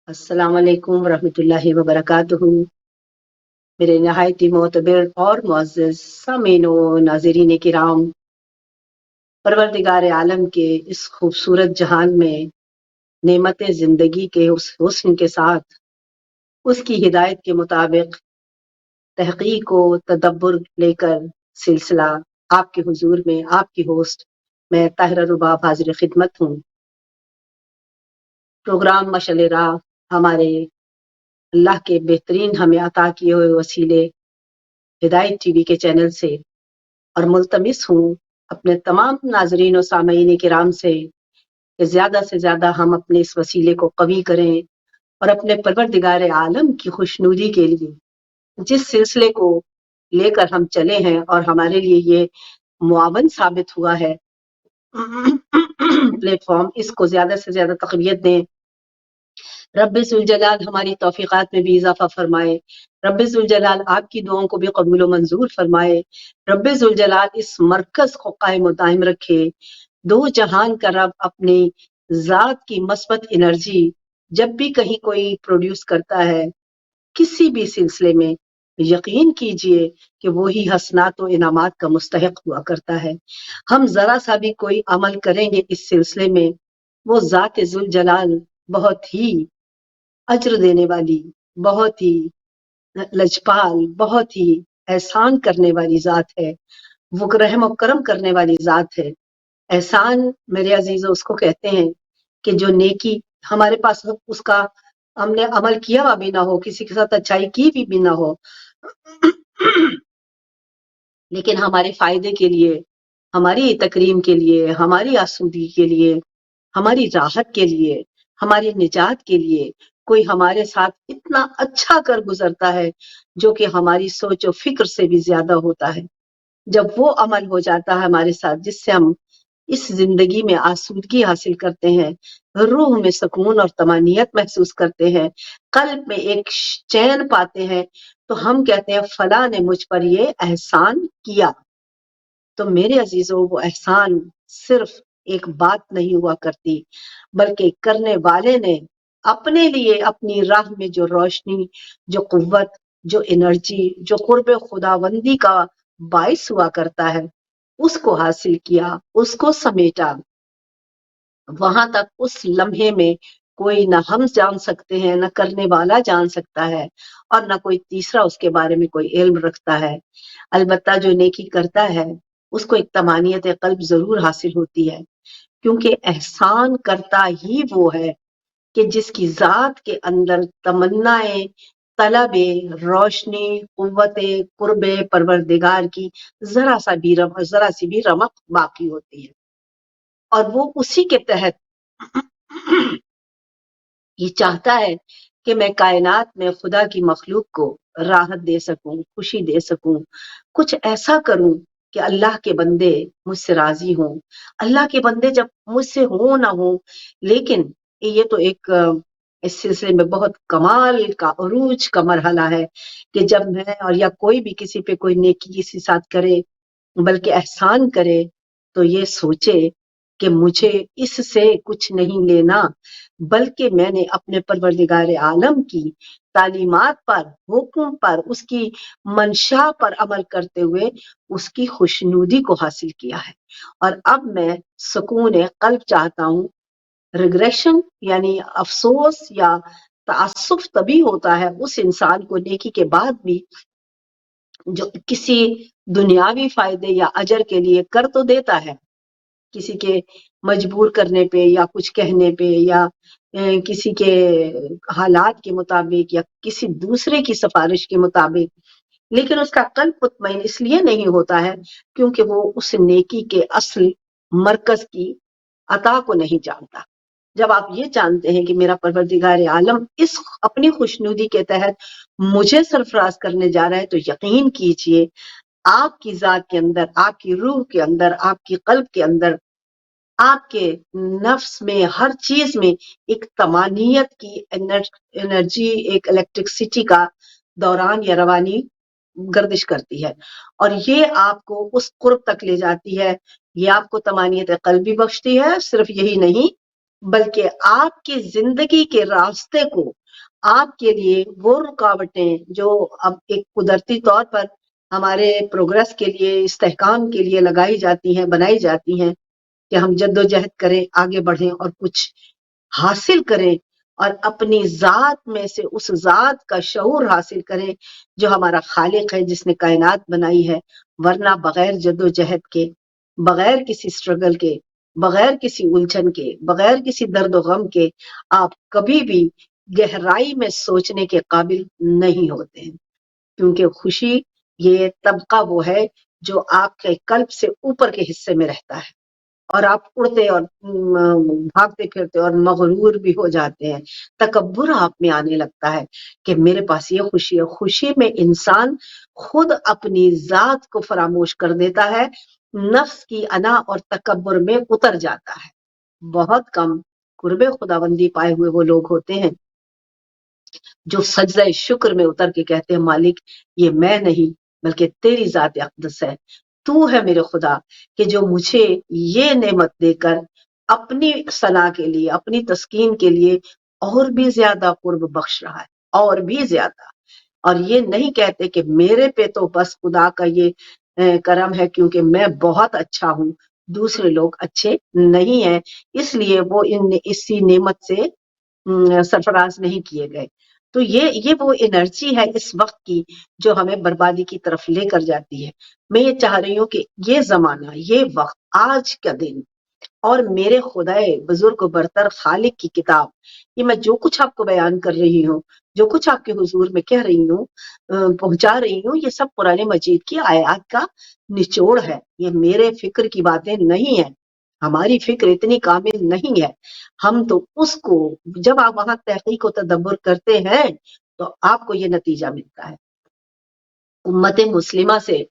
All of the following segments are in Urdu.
السلام علیکم ورحمۃ اللہ وبرکاتہ۔ میرے نہایت ہی معتبر اور معزز سامعین و ناظرین کرام، پروردگار عالم کے اس خوبصورت جہان میں نعمت زندگی کے اس حسن کے ساتھ اس کی ہدایت کے مطابق تحقیق و تدبر لے کر سلسلہ آپ کے حضور میں آپ کی ہوسٹ میں طاہرہ رباب حاضر خدمت ہوں۔ پروگرام مشعل راہ ہمارے اللہ کے بہترین ہمیں عطا کیے ہوئے وسیلے ہدایت ٹی وی کے چینل سے، اور ملتمس ہوں اپنے تمام ناظرین و سامعین کرام سے کہ زیادہ سے زیادہ ہم اپنے اس وسیلے کو قوی کریں اور اپنے پروردگار عالم کی خوشنودی کے لیے جس سلسلے کو لے کر ہم چلے ہیں اور ہمارے لیے یہ معاون ثابت ہوا ہے پلیٹ فارم، اس کو زیادہ سے زیادہ تقویت دیں۔ رب ذوالجلال ہماری توفیقات میں بھی اضافہ فرمائے، رب ذوالجلال آپ کی دعاؤں کو بھی قبول و منظور فرمائے، رب ذوالجلال اس مرکز کو قائم و دائم رکھے۔ دو جہان کا رب اپنی ذات کی مثبت انرجی جب بھی کہیں کوئی پروڈیوس کرتا ہے کسی بھی سلسلے میں، یقین کیجئے کہ وہی حسنات و انعامات کا مستحق ہوا کرتا ہے۔ ہم ذرا سا بھی کوئی عمل کریں گے اس سلسلے میں، وہ ذات ذوالجلال بہت ہی اجر دینے والی، بہت ہی لجپال، بہت ہی احسان کرنے والی ذات ہے، وہ رحم و کرم کرنے والی ذات ہے۔ احسان میرے عزیزو اس کو کہتے ہیں کہ جو نیکی ہمارے پاس اس کا ہم نے عمل کیا ہوا بھی نہ ہو، کسی کے ساتھ اچھائی کی بھی نہ ہو، لیکن ہمارے فائدے کے لیے، ہماری تکریم کے لیے، ہماری آسودگی کے لیے، ہماری راحت کے لیے، ہماری نجات کے لیے کوئی ہمارے ساتھ اتنا اچھا کر گزرتا ہے جو کہ ہماری سوچ و فکر سے بھی زیادہ ہوتا ہے۔ جب وہ عمل ہو جاتا ہے ہمارے ساتھ جس سے ہم اس زندگی میں آسودگی حاصل کرتے ہیں، روح میں سکون اور طمانینت محسوس کرتے ہیں، قلب میں ایک چین پاتے ہیں، تو ہم کہتے ہیں فلاں نے مجھ پر یہ احسان کیا۔ تو میرے عزیزو وہ احسان صرف ایک بات نہیں ہوا کرتی، بلکہ کرنے والے نے اپنے لیے اپنی راہ میں جو روشنی، جو قوت، جو انرجی، جو قرب خداوندی کا باعث ہوا کرتا ہے، اس کو حاصل کیا، اس کو سمیٹا۔ وہاں تک اس لمحے میں کوئی نہ ہم جان سکتے ہیں، نہ کرنے والا جان سکتا ہے، اور نہ کوئی تیسرا اس کے بارے میں کوئی علم رکھتا ہے۔ البتہ جو نیکی کرتا ہے اس کو ایک طمانینت قلب ضرور حاصل ہوتی ہے، کیونکہ احسان کرتا ہی وہ ہے کہ جس کی ذات کے اندر تمنائے طلب روشنی، قوت قرب پروردگار کی ذرا سی بھی رمق باقی ہوتی ہے، اور وہ اسی کے تحت یہ چاہتا ہے کہ میں کائنات میں خدا کی مخلوق کو راحت دے سکوں، خوشی دے سکوں، کچھ ایسا کروں کہ اللہ کے بندے مجھ سے راضی ہوں۔ اللہ کے بندے جب مجھ سے ہوں نہ ہوں، لیکن یہ تو ایک اس سلسلے میں بہت کمال کا عروج کا مرحلہ ہے کہ جب میں اور یا کوئی بھی کسی پہ کوئی نیکی کسی ساتھ کرے، بلکہ احسان کرے، تو یہ سوچے کہ مجھے اس سے کچھ نہیں لینا، بلکہ میں نے اپنے پروردگار عالم کی تعلیمات پر، حکم پر، اس کی منشا پر عمل کرتے ہوئے اس کی خوشنودی کو حاصل کیا ہے۔ اور اب میں سکون قلب چاہتا ہوں۔ ریگریشن یعنی افسوس یا تعصف تبھی ہوتا ہے اس انسان کو نیکی کے بعد بھی جو کسی دنیاوی فائدے یا اجر کے لیے کر تو دیتا ہے، کسی کے مجبور کرنے پہ یا کچھ کہنے پہ یا کسی کے حالات کے مطابق یا کسی دوسرے کی سفارش کے مطابق، لیکن اس کا قلب مطمئن اس لیے نہیں ہوتا ہے کیونکہ وہ اس نیکی کے اصل مرکز کی عطا کو نہیں جانتا۔ جب آپ یہ جانتے ہیں کہ میرا پروردگار عالم اس اپنی خوشنودی کے تحت مجھے سرفراز کرنے جا رہا ہے، تو یقین کیجئے آپ کی ذات کے اندر، آپ کی روح کے اندر، آپ کی قلب کے اندر، آپ کے نفس میں، ہر چیز میں ایک طمانینت کی انرجی، ایک الیکٹرکسٹی کا دوران یا روانی گردش کرتی ہے، اور یہ آپ کو اس قرب تک لے جاتی ہے۔ یہ آپ کو طمانینت قلب بھی بخشتی ہے، صرف یہی نہیں بلکہ آپ کی زندگی کے راستے کو، آپ کے لیے وہ رکاوٹیں جو اب ایک قدرتی طور پر ہمارے پروگرس کے لیے، استحکام کے لیے لگائی جاتی ہیں، بنائی جاتی ہیں کہ ہم جد و جہد کریں، آگے بڑھیں اور کچھ حاصل کریں، اور اپنی ذات میں سے اس ذات کا شعور حاصل کریں جو ہمارا خالق ہے، جس نے کائنات بنائی ہے۔ ورنہ بغیر جد و جہد کے، بغیر کسی سٹرگل کے، بغیر کسی الجھن کے، بغیر کسی درد و غم کے، آپ کبھی بھی گہرائی میں سوچنے کے قابل نہیں ہوتے ہیں، کیونکہ خوشی یہ طبقہ وہ ہے جو آپ کے قلب سے اوپر کے حصے میں رہتا ہے، اور آپ اڑتے اور بھاگتے پھرتے اور مغرور بھی ہو جاتے ہیں۔ تکبر آپ میں آنے لگتا ہے کہ میرے پاس یہ خوشی ہے۔ خوشی میں انسان خود اپنی ذات کو فراموش کر دیتا ہے، نفس کی انا اور تکبر میں اتر جاتا ہے۔ بہت کم قرب خداوندی پائے ہوئے وہ لوگ ہوتے ہیں جو سجدہ شکر میں اتر کے کہتے ہیں مالک یہ میں نہیں بلکہ تیری ذات اقدس ہے، تو ہے میرے خدا کہ جو مجھے یہ نعمت دے کر اپنی ثنا کے لیے، اپنی تسکین کے لیے اور بھی زیادہ قرب بخش رہا ہے، اور بھی زیادہ۔ اور یہ نہیں کہتے کہ میرے پہ تو بس خدا کا یہ کرم ہے کیونکہ میں بہت اچھا ہوں، دوسرے لوگ اچھے نہیں ہیں اس لیے وہ اسی نعمت سے سرفراز نہیں کیے گئے۔ تو یہ وہ انرجی ہے اس وقت کی جو ہمیں بربادی کی طرف لے کر جاتی ہے۔ میں یہ چاہ رہی ہوں کہ یہ زمانہ، یہ وقت، آج کا دن، اور میرے خدائے بزرگ و برتر خالق کی کتاب، یہ میں جو کچھ آپ کو بیان کر رہی ہوں، جو کچھ آپ کے حضور میں کہہ رہی ہوں، پہنچا رہی ہوں، یہ سب قرآن مجید کی آیات کا نچوڑ ہے۔ یہ میرے فکر کی باتیں نہیں ہیں، ہماری فکر اتنی کامل نہیں ہے۔ ہم تو اس کو جب آپ وہاں تحقیق و تدبر کرتے ہیں تو آپ کو یہ نتیجہ ملتا ہے۔ امت مسلمہ سے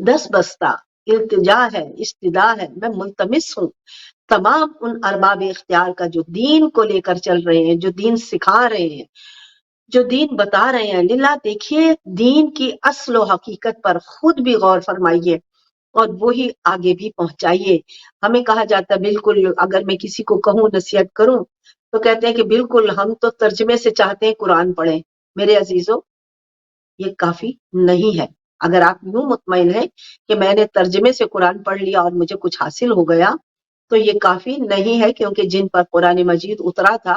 10 بستہ التجا ہے، استدعا ہے، میں ملتمس ہوں تمام ان ارباب اختیار کا جو دین کو لے کر چل رہے ہیں، جو دین سکھا رہے ہیں، جو دین بتا رہے ہیں، للہ دیکھیے دین کی اصل و حقیقت پر خود بھی غور فرمائیے اور وہی آگے بھی پہنچائیے۔ ہمیں کہا جاتا ہے بالکل، اگر میں کسی کو کہوں نصیحت کروں تو کہتے ہیں کہ بالکل ہم تو ترجمے سے چاہتے ہیں قرآن پڑھیں۔ میرے عزیزو یہ کافی نہیں ہے۔ اگر آپ یوں مطمئن ہیں کہ میں نے ترجمے سے قرآن پڑھ لیا اور مجھے کچھ حاصل ہو گیا تو یہ کافی نہیں ہے، کیونکہ جن پر قرآن مجید اترا تھا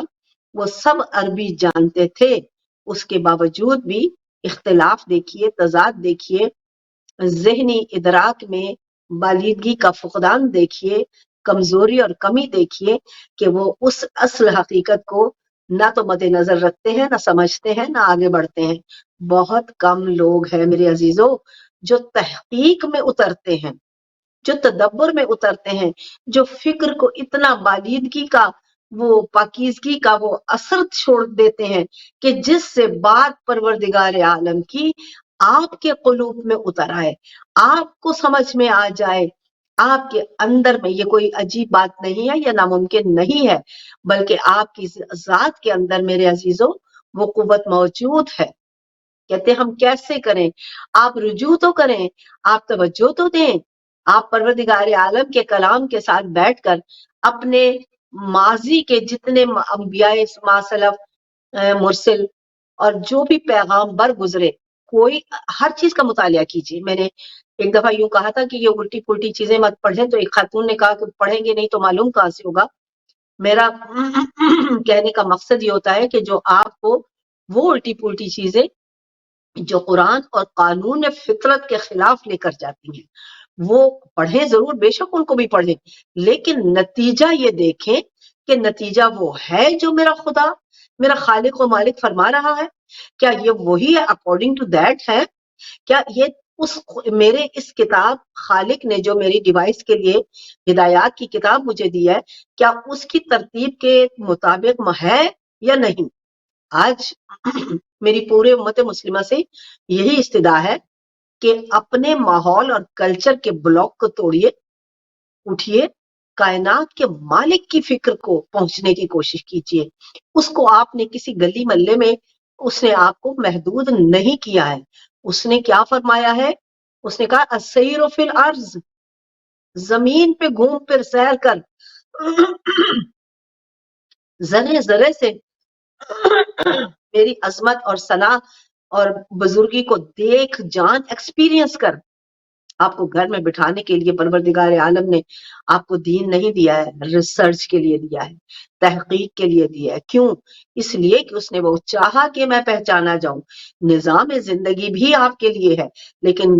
وہ سب عربی جانتے تھے، اس کے باوجود بھی اختلاف دیکھیے، تضاد دیکھیے، ذہنی ادراک میں بالیدگی کا فقدان دیکھیے، کمزوری اور کمی دیکھیے کہ وہ اس اصل حقیقت کو نہ تو مد نظر رکھتے ہیں، نہ سمجھتے ہیں، نہ آگے بڑھتے ہیں۔ بہت کم لوگ ہیں میرے عزیزو جو تحقیق میں اترتے ہیں، جو تدبر میں اترتے ہیں، جو فکر کو اتنا بالیدگی کا، وہ پاکیزگی کا وہ اثر چھوڑ دیتے ہیں کہ جس سے بات پروردگار عالم کی آپ کے قلوب میں اتر آئے، آپ کو سمجھ میں آ جائے، آپ کے اندر میں۔ یہ کوئی عجیب بات نہیں ہے، یہ ناممکن نہیں ہے، بلکہ آپ کی ذات کے اندر میرے عزیزو وہ قوت موجود ہے۔ کہتے ہم کیسے کریں؟ آپ رجوع تو کریں، آپ توجہ تو دیں، آپ پروردگار عالم کے کلام کے ساتھ بیٹھ کر اپنے ماضی کے جتنے انبیاء سلف مرسل اور جو بھی پیغام بر گزرے، کوئی ہر چیز کا مطالعہ کیجیے۔ میں نے ایک دفعہ یوں کہا تھا کہ یہ الٹی پلٹی چیزیں مت پڑھیں، تو ایک خاتون نے کہا کہ پڑھیں گے نہیں تو معلوم کہاں سے ہوگا۔ میرا کہنے کا مقصد یہ ہوتا ہے کہ جو آپ کو وہ الٹی پلٹی چیزیں جو قرآن اور قانون فطرت کے خلاف لے کر جاتی ہیں وہ پڑھیں ضرور، بے شک ان کو بھی پڑھیں، لیکن نتیجہ یہ دیکھیں کہ نتیجہ وہ ہے جو میرا خدا، میرا خالق و مالک فرما رہا ہے؟ کیا یہ وہی ہے اکارڈنگ ٹو دیٹ ہے؟ کیا یہ میرے اس کتاب خالق نے جو میری ڈیوائس کے لیے ہدایات کی کتاب مجھے دی ہے، کیا اس کی ترتیب کے مطابق ہے یا نہیں؟ آج میری پورے امت مسلمہ سے یہی استدعا ہے کہ اپنے ماحول اور کلچر کے بلاک کو توڑیے، اٹھیے، کائنات کے مالک کی فکر کو پہنچنے کی کوشش کیجیے۔ اس کو آپ نے کسی گلی محلے میں اس نے آپ کو محدود نہیں کیا ہے۔ اس نے کیا فرمایا ہے؟ اس نے کہا السیر فی الارض، زمین پہ گھوم پھر سیر کر، ذرے ذرے سے میری عظمت اور ثنا اور بزرگی کو دیکھ جان ایکسپیرینس کر۔ آپ کو گھر میں بٹھانے کے لیے پروردگار عالم نے آپ کو دین نہیں دیا ہے، ریسرچ کے لیے دیا ہے، تحقیق کے لیے دیا ہے۔ کیوں؟ اس لیے کہ اس نے وہ چاہا کہ میں پہچانا جاؤں۔ نظام زندگی بھی آپ کے لیے ہے، لیکن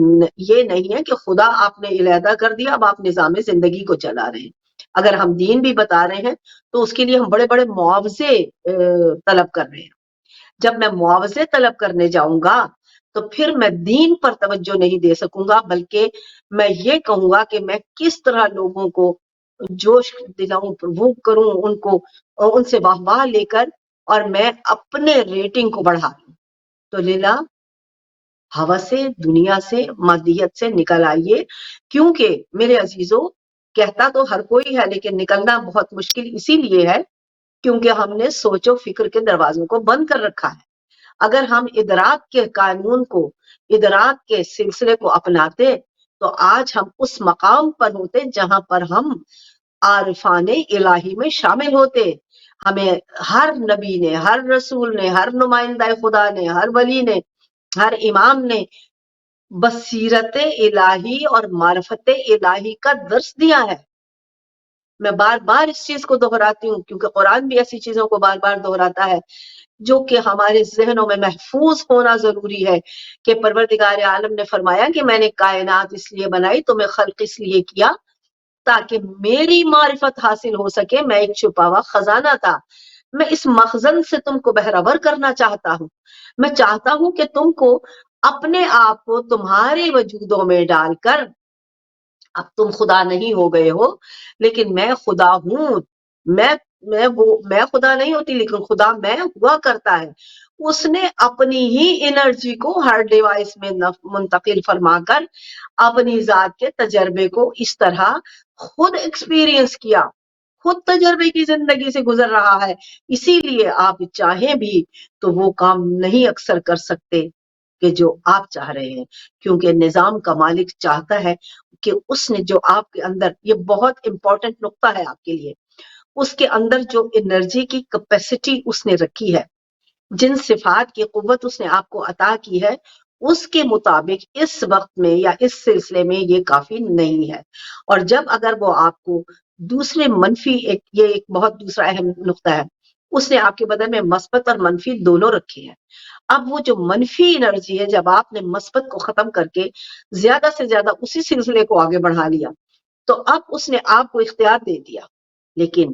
یہ نہیں ہے کہ خدا آپ نے علیحدہ کر دیا، اب آپ نظام زندگی کو چلا رہے ہیں۔ اگر ہم دین بھی بتا رہے ہیں تو اس کے لیے ہم بڑے بڑے معاوضے طلب کر رہے ہیں۔ جب میں معاوضے طلب کرنے جاؤں گا تو پھر میں دین پر توجہ نہیں دے سکوں گا، بلکہ میں یہ کہوں گا کہ میں کس طرح لوگوں کو جوش دلاؤں، وہ کروں، ان سے واہ واہ لے کر، اور میں اپنے ریٹنگ کو بڑھا لوں۔ تو لیلا ہوا سے، دنیا سے، مادیت سے نکل آئیے، کیونکہ میرے عزیزوں کہتا تو ہر کوئی ہے لیکن نکلنا بہت مشکل اسی لیے ہے کیونکہ ہم نے سوچ و فکر کے دروازوں کو بند کر رکھا ہے۔ اگر ہم ادراک کے قانون کو، ادراک کے سلسلے کو اپناتے تو آج ہم اس مقام پر ہوتے جہاں پر ہم عارفان الہی میں شامل ہوتے۔ ہمیں ہر نبی نے، ہر رسول نے، ہر نمائندہ خدا نے، ہر ولی نے، ہر امام نے بصیرت الہی اور معرفت الہی کا درس دیا ہے۔ میں بار بار اس چیز کو دہراتی ہوں کیونکہ قرآن بھی ایسی چیزوں کو بار بار دہراتا ہے جو کہ ہمارے ذہنوں میں محفوظ ہونا ضروری ہے، کہ پروردگار عالم نے فرمایا کہ میں نے کائنات اس لیے بنائی، تمہیں خلق اس لیے کیا تاکہ میری معرفت حاصل ہو سکے۔ میں ایک چھپا ہوا خزانہ تھا، میں اس مخزن سے تم کو بہرور کرنا چاہتا ہوں۔ میں چاہتا ہوں کہ تم کو اپنے آپ کو تمہارے وجودوں میں ڈال کر، اب تم خدا نہیں ہو گئے ہو لیکن میں خدا ہوں۔ میں خدا نہیں ہوتی لیکن خدا میں ہوا کرتا ہے۔ اس نے اپنی ہی انرجی کو ہر ڈیوائس میں منتقل فرما کر اپنی ذات کے تجربے کو اس طرح خود ایکسپیرینس کیا، خود تجربے کی زندگی سے گزر رہا ہے۔ اسی لیے آپ چاہیں بھی تو وہ کام نہیں اکثر کر سکتے کہ جو آپ چاہ رہے ہیں، کیونکہ نظام کا مالک چاہتا ہے کہ اس نے جو آپ کے اندر، یہ بہت امپورٹنٹ نقطہ ہے آپ کے لیے، اس کے اندر جو انرجی کی کیپیسٹی اس نے رکھی ہے، جن صفات کی قوت اس نے آپ کو عطا کی ہے، اس کے مطابق اس وقت میں یا اس سلسلے میں یہ کافی نہیں ہے۔ اور جب اگر وہ آپ کو دوسرے منفی، یہ ایک بہت دوسرا اہم نقطہ ہے، اس نے آپ کے بدن میں مثبت اور منفی دونوں رکھے ہیں۔ اب وہ جو منفی انرجی ہے، جب آپ نے مثبت کو ختم کر کے زیادہ سے زیادہ اسی سلسلے کو آگے بڑھا لیا تو اب اس نے آپ کو اختیار دے دیا، لیکن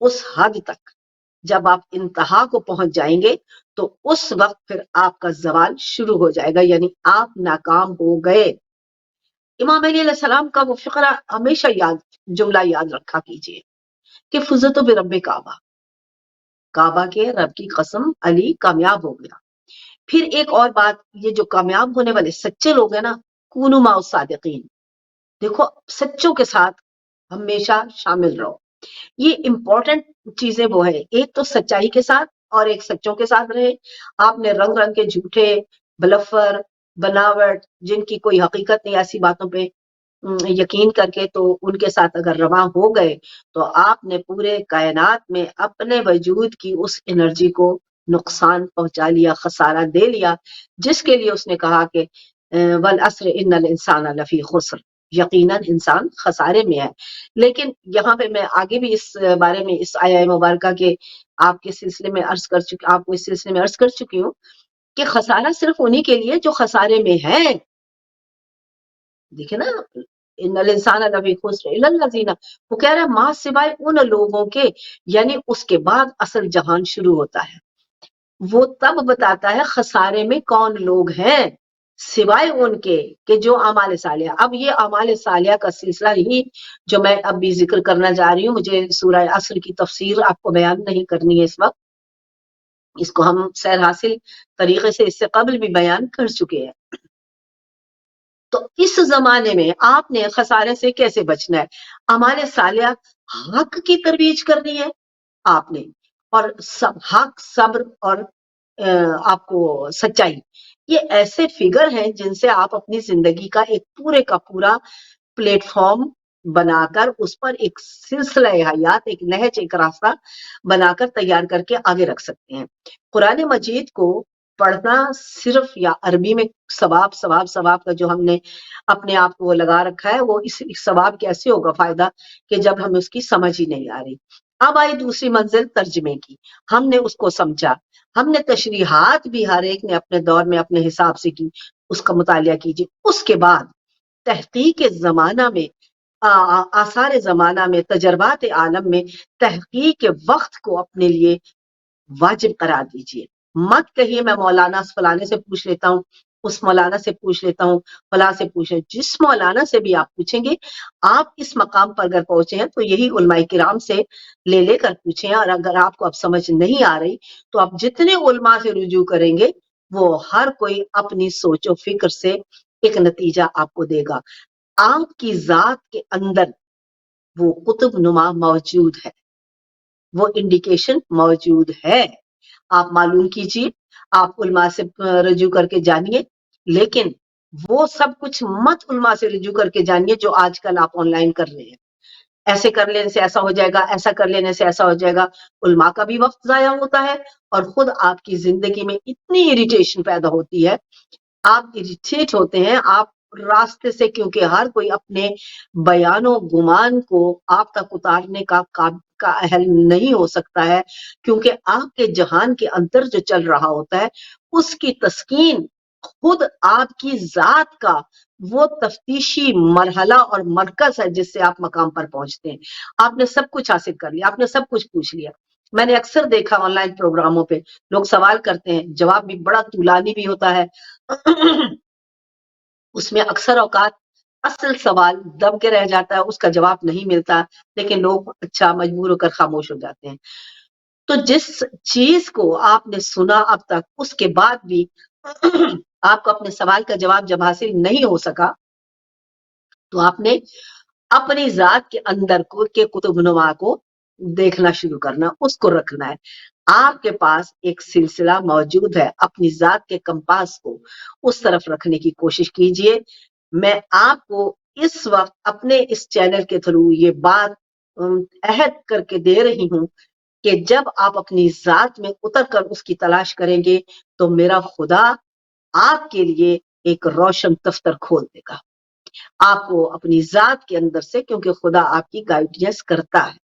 اس حد تک جب آپ انتہا کو پہنچ جائیں گے تو اس وقت پھر آپ کا زوال شروع ہو جائے گا، یعنی آپ ناکام ہو گئے۔ امام علی علیہ السلام کا وہ فقرہ ہمیشہ جملہ یاد رکھا کیجئے کہ فزت برب کعبہ، کعبہ کے رب کی قسم علی کامیاب ہو گیا۔ پھر ایک اور بات، یہ جو کامیاب ہونے والے سچے لوگ ہیں نا، کونوا مع الصادقین، دیکھو سچوں کے ساتھ ہمیشہ شامل رہو۔ یہ امپورٹنٹ چیزیں وہ ہے، ایک تو سچائی کے ساتھ اور ایک سچوں کے ساتھ رہے۔ آپ نے رنگ رنگ کے جھوٹے، بلفر، بناوٹ، جن کی کوئی حقیقت نہیں، ایسی باتوں پہ یقین کر کے تو ان کے ساتھ اگر رواں ہو گئے تو آپ نے پورے کائنات میں اپنے وجود کی اس انرجی کو نقصان پہنچا لیا، خسارہ دے لیا، جس کے لیے اس نے کہا کہ والعصر ان الانسان لفی خسر، یقیناً انسان خسارے میں ہے۔ لیکن یہاں پہ میں آگے بھی اس بارے میں اس آیہ مبارکہ کے آپ کے سلسلے میں آپ کو اس سلسلے میں عرض کر چکی ہوں کہ خسارہ صرف انہی کے لیے جو خسارے میں ہے۔ دیکھیں نا، ان الانسان لفی خسر الا الذین، وہ کہہ رہا ہے ماں سوائے ان لوگوں کے، یعنی اس کے بعد اصل جہان شروع ہوتا ہے، وہ تب بتاتا ہے خسارے میں کون لوگ ہیں، سوائے ان کے کہ جو اعمال صالحہ۔ اب یہ اعمال صالحہ کا سلسلہ ہی جو میں اب بھی ذکر کرنا جا رہی ہوں، مجھے سورہ عصر کی تفسیر آپ کو بیان نہیں کرنی ہے اس وقت، اس کو ہم سیر حاصل طریقے سے اس سے قبل بھی بیان کر چکے ہیں۔ تو اس زمانے میں آپ نے خسارے سے کیسے بچنا ہے؟ اعمال صالحہ حق کی ترویج کرنی ہے آپ نے، اور حق، صبر اور آپ کو سچائی، یہ ایسے فگر ہیں جن سے آپ اپنی زندگی کا ایک پورے کا پورا پلیٹ فارم بنا کر اس پر ایک سلسلہ حیات، ایک نہج، ایک راستہ بنا کر تیار کر کے آگے رکھ سکتے ہیں۔ قرآن مجید کو پڑھنا صرف یا عربی میں ثواب ثواب ثواب کا جو ہم نے اپنے آپ کو لگا رکھا ہے، وہ اس ثواب کیسے ہوگا فائدہ کہ جب ہمیں اس کی سمجھ ہی نہیں آ رہی۔ اب آئی دوسری منزل ترجمے کی، ہم نے اس کو سمجھا، ہم نے تشریحات بھی ہر ایک نے اپنے دور میں اپنے حساب سے کی، اس کا مطالعہ کیجیے۔ اس کے بعد تحقیق زمانہ میں، آثار زمانہ میں، تجربات عالم میں تحقیق وقت کو اپنے لیے واجب قرار دیجیے۔ مت کہیے میں مولانا فلانے سے پوچھ لیتا ہوں، اس مولانا سے پوچھ لیتا ہوں، فلاں سے پوچھیں، جس مولانا سے بھی آپ پوچھیں گے، آپ اس مقام پر اگر پہنچے ہیں تو یہی علماء کرام سے لے کر پوچھیں، اور اگر آپ کو اب سمجھ نہیں آ رہی تو آپ جتنے علماء سے رجوع کریں گے وہ ہر کوئی اپنی سوچ و فکر سے ایک نتیجہ آپ کو دے گا۔ آپ کی ذات کے اندر وہ قطب نما موجود ہے، وہ انڈیکیشن موجود ہے، آپ معلوم کیجیے، آپ علماء سے رجوع کر کے جانیے، لیکن وہ سب کچھ مت علماء سے رجوع کر کے جانیے جو آج کل آپ آن لائن کر رہے ہیں، ایسے کر لینے سے ایسا ہو جائے گا، ایسا کر لینے سے ایسا ہو جائے گا۔ علماء کا بھی وقت ضائع ہوتا ہے، اور خود آپ کی زندگی میں اتنی اریٹیشن پیدا ہوتی ہے، آپ اریٹیٹ ہوتے ہیں آپ راستے سے، کیونکہ ہر کوئی اپنے بیان و گمان کو آپ تک اتارنے کا اہل نہیں ہو سکتا ہے، کیونکہ آپ کے جہان کے اندر جو چل رہا ہوتا ہے اس کی تسکین خود آپ کی ذات کا وہ تفتیشی مرحلہ اور مرکز ہے جس سے آپ مقام پر پہنچتے ہیں۔ آپ نے سب کچھ حاصل کر لیا، آپ نے سب کچھ پوچھ لیا۔ میں نے اکثر دیکھا آن لائن پروگراموں پہ لوگ سوال کرتے ہیں، جواب بھی بڑا طولانی بھی ہوتا ہے اس میں اکثر اوقات اصل سوال دب کے رہ جاتا ہے، اس کا جواب نہیں ملتا، لیکن لوگ اچھا مجبور ہو کر خاموش ہو جاتے ہیں۔ تو جس چیز کو آپ نے سنا اب تک، اس کے بعد بھی آپ کو اپنے سوال کا جواب جب حاصل نہیں ہو سکا تو آپ نے اپنی ذات کے اندر کے قطب نما کو دیکھنا شروع کرنا، اس کو رکھنا ہے۔ آپ کے پاس ایک سلسلہ موجود ہے، اپنی ذات کے کمپاس کو اس طرف رکھنے کی کوشش کیجئے۔ میں آپ کو اس وقت اپنے اس چینل کے تھرو یہ بات عہد کر کے دے رہی ہوں کہ جب آپ اپنی ذات میں اتر کر اس کی تلاش کریں گے تو میرا خدا آپ کے لیے ایک روشن دفتر کھول دے گا، آپ کو اپنی ذات کے اندر سے، کیونکہ خدا آپ کی گائیڈنس کرتا ہے،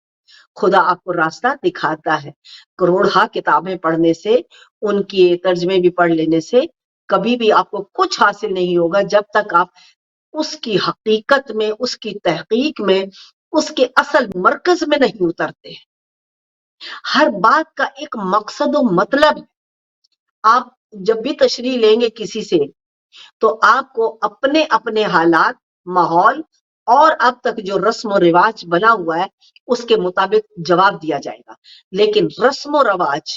خدا آپ کو راستہ دکھاتا ہے۔ کروڑہا کتابیں پڑھنے سے، ان کی ترجمے بھی پڑھ لینے سے کبھی بھی آپ کو کچھ حاصل نہیں ہوگا جب تک آپ اس کی حقیقت میں، اس کی تحقیق میں، اس کے اصل مرکز میں نہیں اترتے۔ ہر بات کا ایک مقصد و مطلب، آپ جب بھی تشریح لیں گے کسی سے تو آپ کو اپنے اپنے حالات، ماحول اور اب تک جو رسم و رواج بنا ہوا ہے اس کے مطابق جواب دیا جائے گا، لیکن رسم و رواج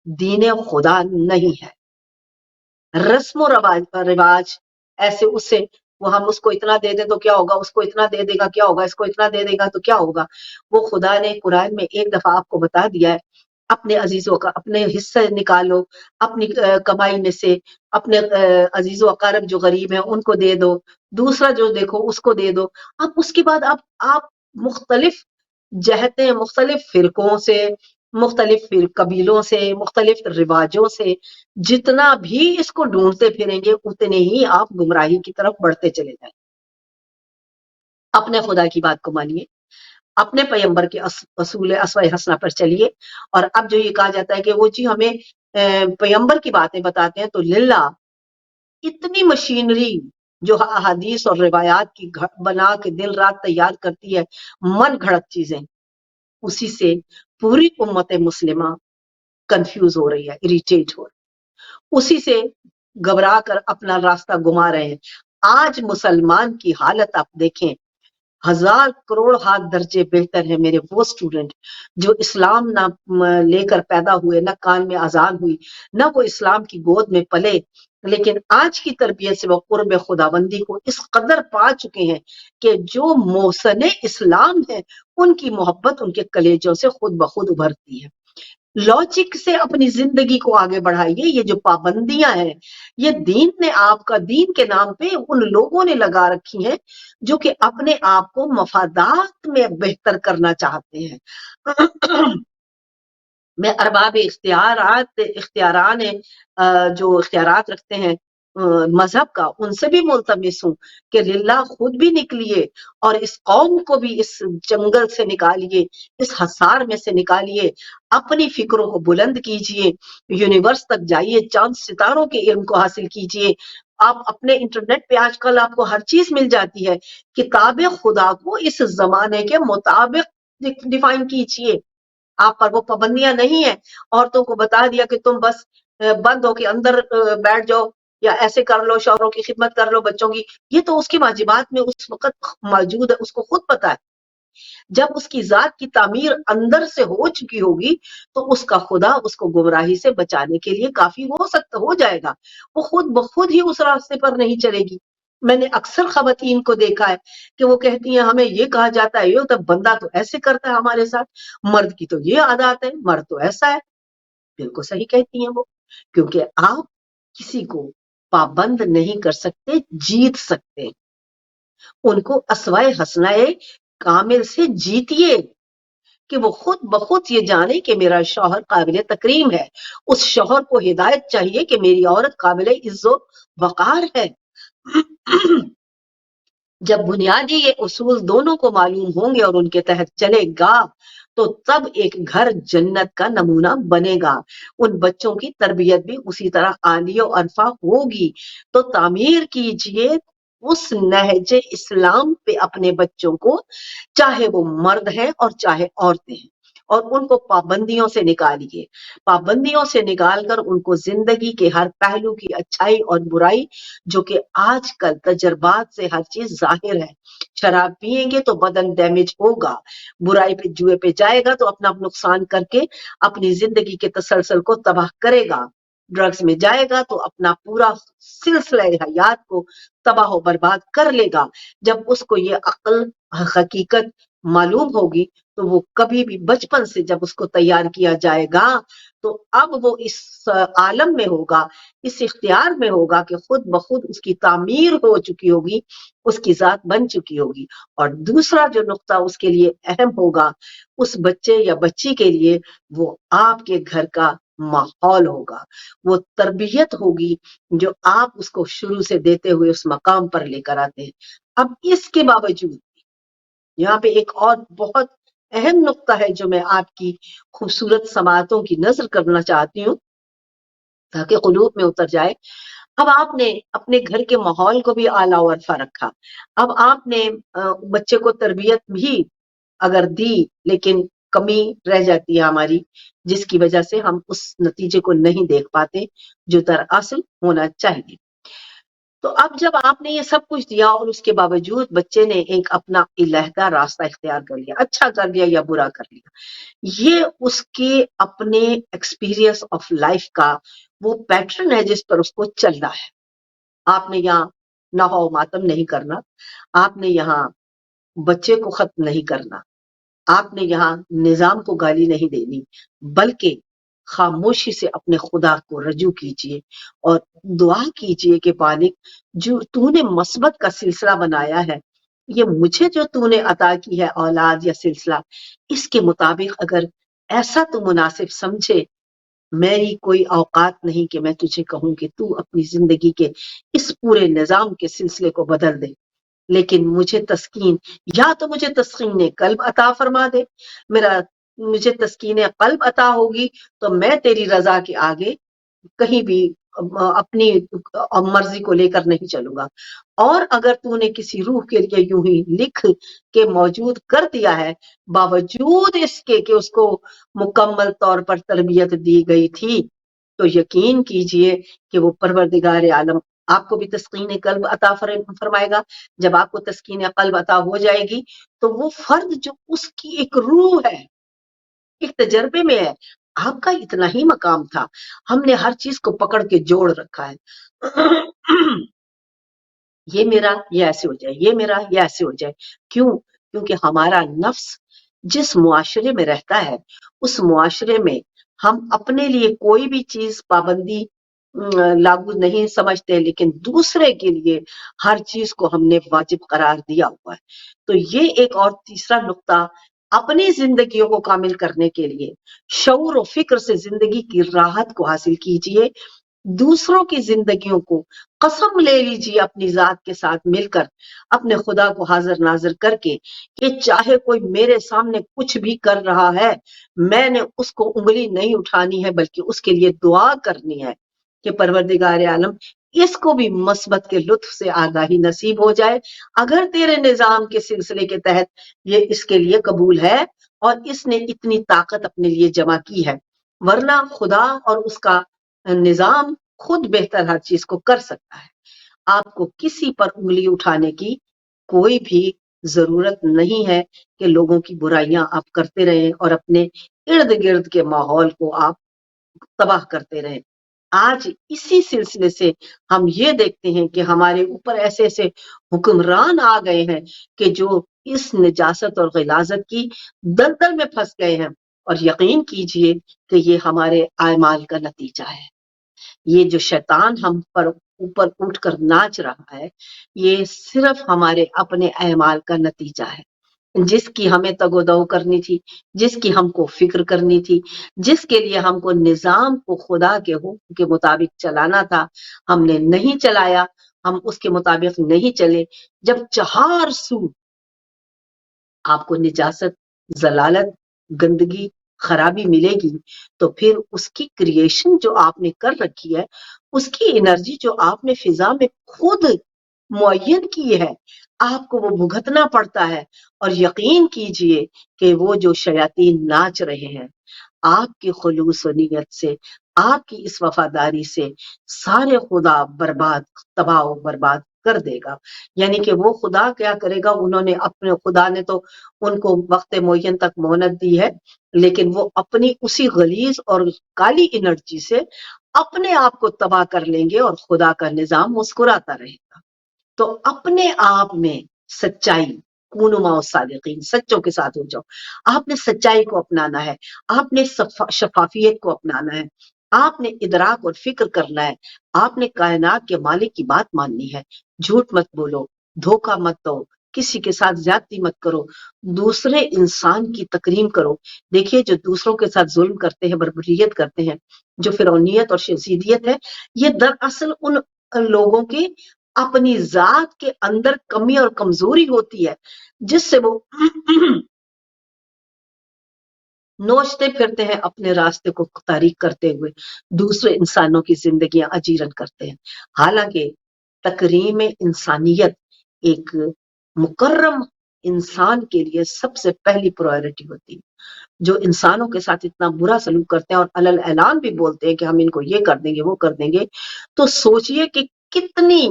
دین خدا نہیں ہے۔ رسم و رواج ایسے اس سے وہ ہم اس کو اتنا دے دیں تو کیا ہوگا، اس کو اتنا دے دے گا کیا ہوگا، اس کو اتنا دے دے گا تو کیا ہوگا۔ وہ خدا نے قرآن میں ایک دفعہ آپ کو بتا دیا ہے، اپنے عزیزوں کا اپنے حصہ نکالو، اپنی کمائی میں سے اپنے عزیز و اقارب جو غریب ہیں ان کو دے دو، دوسرا جو دیکھو اس کو دے دو۔ اب اس کے بعد آپ مختلف جہتیں، مختلف فرقوں سے، مختلف قبیلوں سے، مختلف رواجوں سے جتنا بھی اس کو ڈھونڈتے پھریں گے اتنے ہی آپ گمراہی کی طرف بڑھتے چلے جائیں۔ اپنے خدا کی بات کو مانیے، اپنے پیغمبر کے اصول اسوہ حسنہ پر چلیے، اور اب جو یہ کہا جاتا ہے کہ وہ جی ہمیں پیغمبر کی باتیں بتاتے ہیں، تو للہ اتنی مشینری جو احادیث اور روایات کی بنا کے دن رات تیار کرتی ہے من گھڑت چیزیں، اسی سے پوری امت مسلمہ کنفیوز ہو رہی ہے، اریٹیٹ ہو رہی ہے، اسی سے گھبرا کر اپنا راستہ گما رہے ہیں۔ آج مسلمان کی حالت آپ دیکھیں، 1000 کروڑ ہاتھ درجے بہتر ہے میرے وہ اسٹوڈنٹ جو اسلام نہ لے کر پیدا ہوئے، نہ کان میں اذان ہوئی، نہ وہ اسلام کی گود میں پلے، لیکن آج کی تربیت سے وہ قرب خداوندی کو اس قدر پا چکے ہیں کہ جو محسن اسلام ہے ان کی محبت ان کے کلیجوں سے خود بخود ابھرتی ہے۔ لاجک سے اپنی زندگی کو آگے بڑھائیے۔ یہ جو پابندیاں ہیں یہ دین نے آپ کا، دین کے نام پہ ان لوگوں نے لگا رکھی ہیں جو کہ اپنے آپ کو مفادات میں بہتر کرنا چاہتے ہیں۔ میں ارباب اختیاران جو اختیارات رکھتے ہیں مذہب کا، ان سے بھی ملتمس ہوں کہ للہ خود بھی نکلیے اور اس قوم کو بھی اس جنگل سے نکالیے، اس حصار میں سے نکالیے، اپنی فکروں کو بلند کیجئے، یونیورس تک جائیے، چاند ستاروں کے علم کو حاصل کیجئے۔ آپ اپنے انٹرنیٹ پہ آج کل آپ کو ہر چیز مل جاتی ہے، کتاب خدا کو اس زمانے کے مطابق ڈیفائن کیجئے۔ آپ پر وہ پابندیاں نہیں ہیں، عورتوں کو بتا دیا کہ تم بس بند ہو کے اندر بیٹھ جاؤ یا ایسے کر لو، شوہروں کی خدمت کر لو، بچوں کی، یہ تو اس کی واجبات میں اس وقت موجود ہے، اس کو خود پتا ہے۔ جب اس کی ذات کی تعمیر اندر سے ہو چکی ہوگی تو اس کا خدا اس کو گمراہی سے بچانے کے لیے کافی ہو جائے گا، وہ خود بخود ہی اس راستے پر نہیں چلے گی۔ میں نے اکثر خواتین کو دیکھا ہے کہ وہ کہتی ہیں ہمیں یہ کہا جاتا ہے یہ تو بندہ تو ایسے کرتا ہے ہمارے ساتھ، مرد کی تو یہ عادات ہے، مرد تو ایسا ہے۔ بالکل صحیح کہتی ہیں وہ، کیونکہ آپ کسی کو پابند نہیں کر سکتے، جیت سکتے، ان کو اسوائے حسنائے کامل سے جیتیے کہ وہ خود بخود یہ جانے کہ میرا شوہر قابل تکریم ہے، اس شوہر کو ہدایت چاہیے کہ میری عورت قابل عزت و وقار ہے۔ جب بنیادی یہ اصول دونوں کو معلوم ہوں گے اور ان کے تحت چلے گا تو تب ایک گھر جنت کا نمونہ بنے گا، ان بچوں کی تربیت بھی اسی طرح عالی و عرفہ ہوگی۔ تو تعمیر کیجئے اس نہج اسلام پہ اپنے بچوں کو، چاہے وہ مرد ہیں اور چاہے عورتیں ہیں، اور ان کو پابندیوں سے نکالیے، پابندیوں سے نکال کر ان کو زندگی کے ہر پہلو کی اچھائی اور برائی، جو کہ آج کل تجربات سے ہر چیز ظاہر ہے۔ شراب پیئیں گے تو بدن ڈیمیج ہوگا، برائی پہ جوئے پہ جائے گا تو اپنا نقصان کر کے اپنی زندگی کے تسلسل کو تباہ کرے گا، ڈرگز میں جائے گا تو اپنا پورا سلسلہ حیات کو تباہ و برباد کر لے گا۔ جب اس کو یہ عقل حقیقت معلوم ہوگی تو وہ کبھی بھی بچپن سے جب اس کو تیار کیا جائے گا تو اب وہ اس عالم میں ہوگا، اس اختیار میں ہوگا کہ خود بخود اس کی تعمیر ہو چکی ہوگی، اس کی ذات بن چکی ہوگی۔ اور دوسرا جو نقطہ اس کے لیے اہم ہوگا اس بچے یا بچی کے لیے، وہ آپ کے گھر کا ماحول ہوگا، وہ تربیت ہوگی جو آپ اس کو شروع سے دیتے ہوئے اس مقام پر لے کر آتے ہیں۔ اب اس کے باوجود یہاں پہ ایک اور بہت اہم نقطہ ہے جو میں آپ کی خوبصورت سماعتوں کی نظر کرنا چاہتی ہوں تاکہ قلوب میں اتر جائے۔ اب آپ نے اپنے گھر کے ماحول کو بھی اعلیٰ و عرفہ رکھا، اب آپ نے بچے کو تربیت بھی اگر دی لیکن کمی رہ جاتی ہے ہماری، جس کی وجہ سے ہم اس نتیجے کو نہیں دیکھ پاتے جو دراصل ہونا چاہیے۔ تو اب جب آپ نے یہ سب کچھ دیا اور اس کے باوجود بچے نے ایک اپنا علیحدہ راستہ اختیار کر لیا، اچھا کر لیا یا برا کر لیا، یہ اس کے اپنے ایکسپیرئنس آف لائف کا وہ پیٹرن ہے جس پر اس کو چلنا ہے۔ آپ نے یہاں نہو ماتم نہیں کرنا، آپ نے یہاں بچے کو ختم نہیں کرنا، آپ نے یہاں نظام کو گالی نہیں دینی، بلکہ خاموشی سے اپنے خدا کو رجوع کیجئے اور دعا کیجئے کہ مالک جو تو نے مثبت کا سلسلہ بنایا ہے، یہ مجھے جو تو نے عطا کی ہے اولاد یا سلسلہ، اس کے مطابق اگر ایسا تو مناسب سمجھے، میری کوئی اوقات نہیں کہ میں تجھے کہوں کہ تو اپنی زندگی کے اس پورے نظام کے سلسلے کو بدل دے، لیکن مجھے تسکین، یا تو مجھے تسکین قلب عطا فرما دے، مجھے تسکین قلب عطا ہوگی تو میں تیری رضا کے آگے کہیں بھی اپنی مرضی کو لے کر نہیں چلوں گا، اور اگر تو نے کسی روح کے لیے یوں ہی لکھ کے موجود کر دیا ہے باوجود اس کے کہ اس کو مکمل طور پر تربیت دی گئی تھی، تو یقین کیجئے کہ وہ پروردگار عالم آپ کو بھی تسکین قلب عطا فرمائے گا۔ جب آپ کو تسکین قلب عطا ہو جائے گی تو وہ فرد جو اس کی ایک روح ہے، ایک تجربے میں ہے، آپ کا اتنا ہی مقام تھا، ہم نے ہر چیز کو پکڑ کے جوڑ رکھا ہے یہ میرا یہ ایسے ہو جائے، یہ میرا یہ ایسے ہو جائے۔ کیوں؟ کیونکہ ہمارا نفس جس معاشرے میں رہتا ہے اس معاشرے میں ہم اپنے لیے کوئی بھی چیز پابندی لاگو نہیں سمجھتے، لیکن دوسرے کے لیے ہر چیز کو ہم نے واجب قرار دیا ہوا ہے۔ تو یہ ایک اور تیسرا نقطہ، اپنی زندگیوں کو کامل کرنے کے لیے شعور و فکر سے زندگی کی راحت کو حاصل کیجئے، دوسروں کی زندگیوں کو قسم لے لیجیے اپنی ذات کے ساتھ مل کر، اپنے خدا کو حاضر ناظر کر کے کہ چاہے کوئی میرے سامنے کچھ بھی کر رہا ہے، میں نے اس کو انگلی نہیں اٹھانی ہے بلکہ اس کے لیے دعا کرنی ہے کہ پروردگار عالم اس کو بھی مثبت کے لطف سے آگاہی نصیب ہو جائے، اگر تیرے نظام کے سلسلے کے تحت یہ اس کے لیے قبول ہے اور اس نے اتنی طاقت اپنے لیے جمع کی ہے، ورنہ خدا اور اس کا نظام خود بہتر ہر چیز کو کر سکتا ہے۔ آپ کو کسی پر انگلی اٹھانے کی کوئی بھی ضرورت نہیں ہے کہ لوگوں کی برائیاں آپ کرتے رہیں اور اپنے ارد گرد کے ماحول کو آپ تباہ کرتے رہیں۔ آج اسی سلسلے سے ہم یہ دیکھتے ہیں کہ ہمارے اوپر ایسے ایسے حکمران آ گئے ہیں کہ جو اس نجاست اور غلاظت کی دلدل میں پھنس گئے ہیں، اور یقین کیجئے کہ یہ ہمارے اعمال کا نتیجہ ہے۔ یہ جو شیطان ہم پر اوپر اٹھ کر ناچ رہا ہے، یہ صرف ہمارے اپنے اعمال کا نتیجہ ہے، جس کی ہمیں تگ و دو کرنی تھی، جس کی ہم کو فکر کرنی تھی، جس کے لیے ہم کو نظام کو خدا کے حکم کے مطابق چلانا تھا، ہم نے نہیں چلایا، ہم اس کے مطابق نہیں چلے۔ جب چہار سو آپ کو نجاست، ضلالت، گندگی، خرابی ملے گی تو پھر اس کی کریشن جو آپ نے کر رکھی ہے، اس کی انرجی جو آپ نے فضا میں خود معین کی ہے، آپ کو وہ بھگتنا پڑتا ہے۔ اور یقین کیجئے کہ وہ جو شیاطین ناچ رہے ہیں آپ کی خلوص و نیت سے، آپ کی اس وفاداری سے، سارے خدا برباد، تباہ و برباد کر دے گا۔ یعنی کہ وہ خدا کیا کرے گا، انہوں نے اپنے خدا نے تو ان کو وقت معین تک مہلت دی ہے، لیکن وہ اپنی اسی غلیظ اور کالی انرجی سے اپنے آپ کو تباہ کر لیں گے اور خدا کا نظام مسکراتا رہے گا۔ تو اپنے آپ میں سچائی، کونوا مع صادقین، سچوں کے ساتھ ہو جاؤ۔ آپ نے سچائی کو اپنانا ہے، آپ نے شفافیت کو اپنانا ہے، آپ نے ادراک اور فکر کرنا ہے، آپ نے کائنات کے مالک کی بات ماننی ہے۔ جھوٹ مت بولو، دھوکہ مت دو، کسی کے ساتھ زیادتی مت کرو، دوسرے انسان کی تکریم کرو۔ دیکھیے جو دوسروں کے ساتھ ظلم کرتے ہیں، بربریت کرتے ہیں، جو فرعونیت اور شیزیدیت ہے، یہ دراصل ان لوگوں کی اپنی ذات کے اندر کمی اور کمزوری ہوتی ہے، جس سے وہ نوچتے پھرتے ہیں، اپنے راستے کو تاریک کرتے ہوئے دوسرے انسانوں کی زندگیاں اجیرن کرتے ہیں۔ حالانکہ تکریم انسانیت ایک مکرم انسان کے لیے سب سے پہلی پرائیورٹی ہوتی ہے۔ جو انسانوں کے ساتھ اتنا برا سلوک کرتے ہیں اور علل اعلان بھی بولتے ہیں کہ ہم ان کو یہ کر دیں گے، وہ کر دیں گے، تو سوچئے کہ کتنی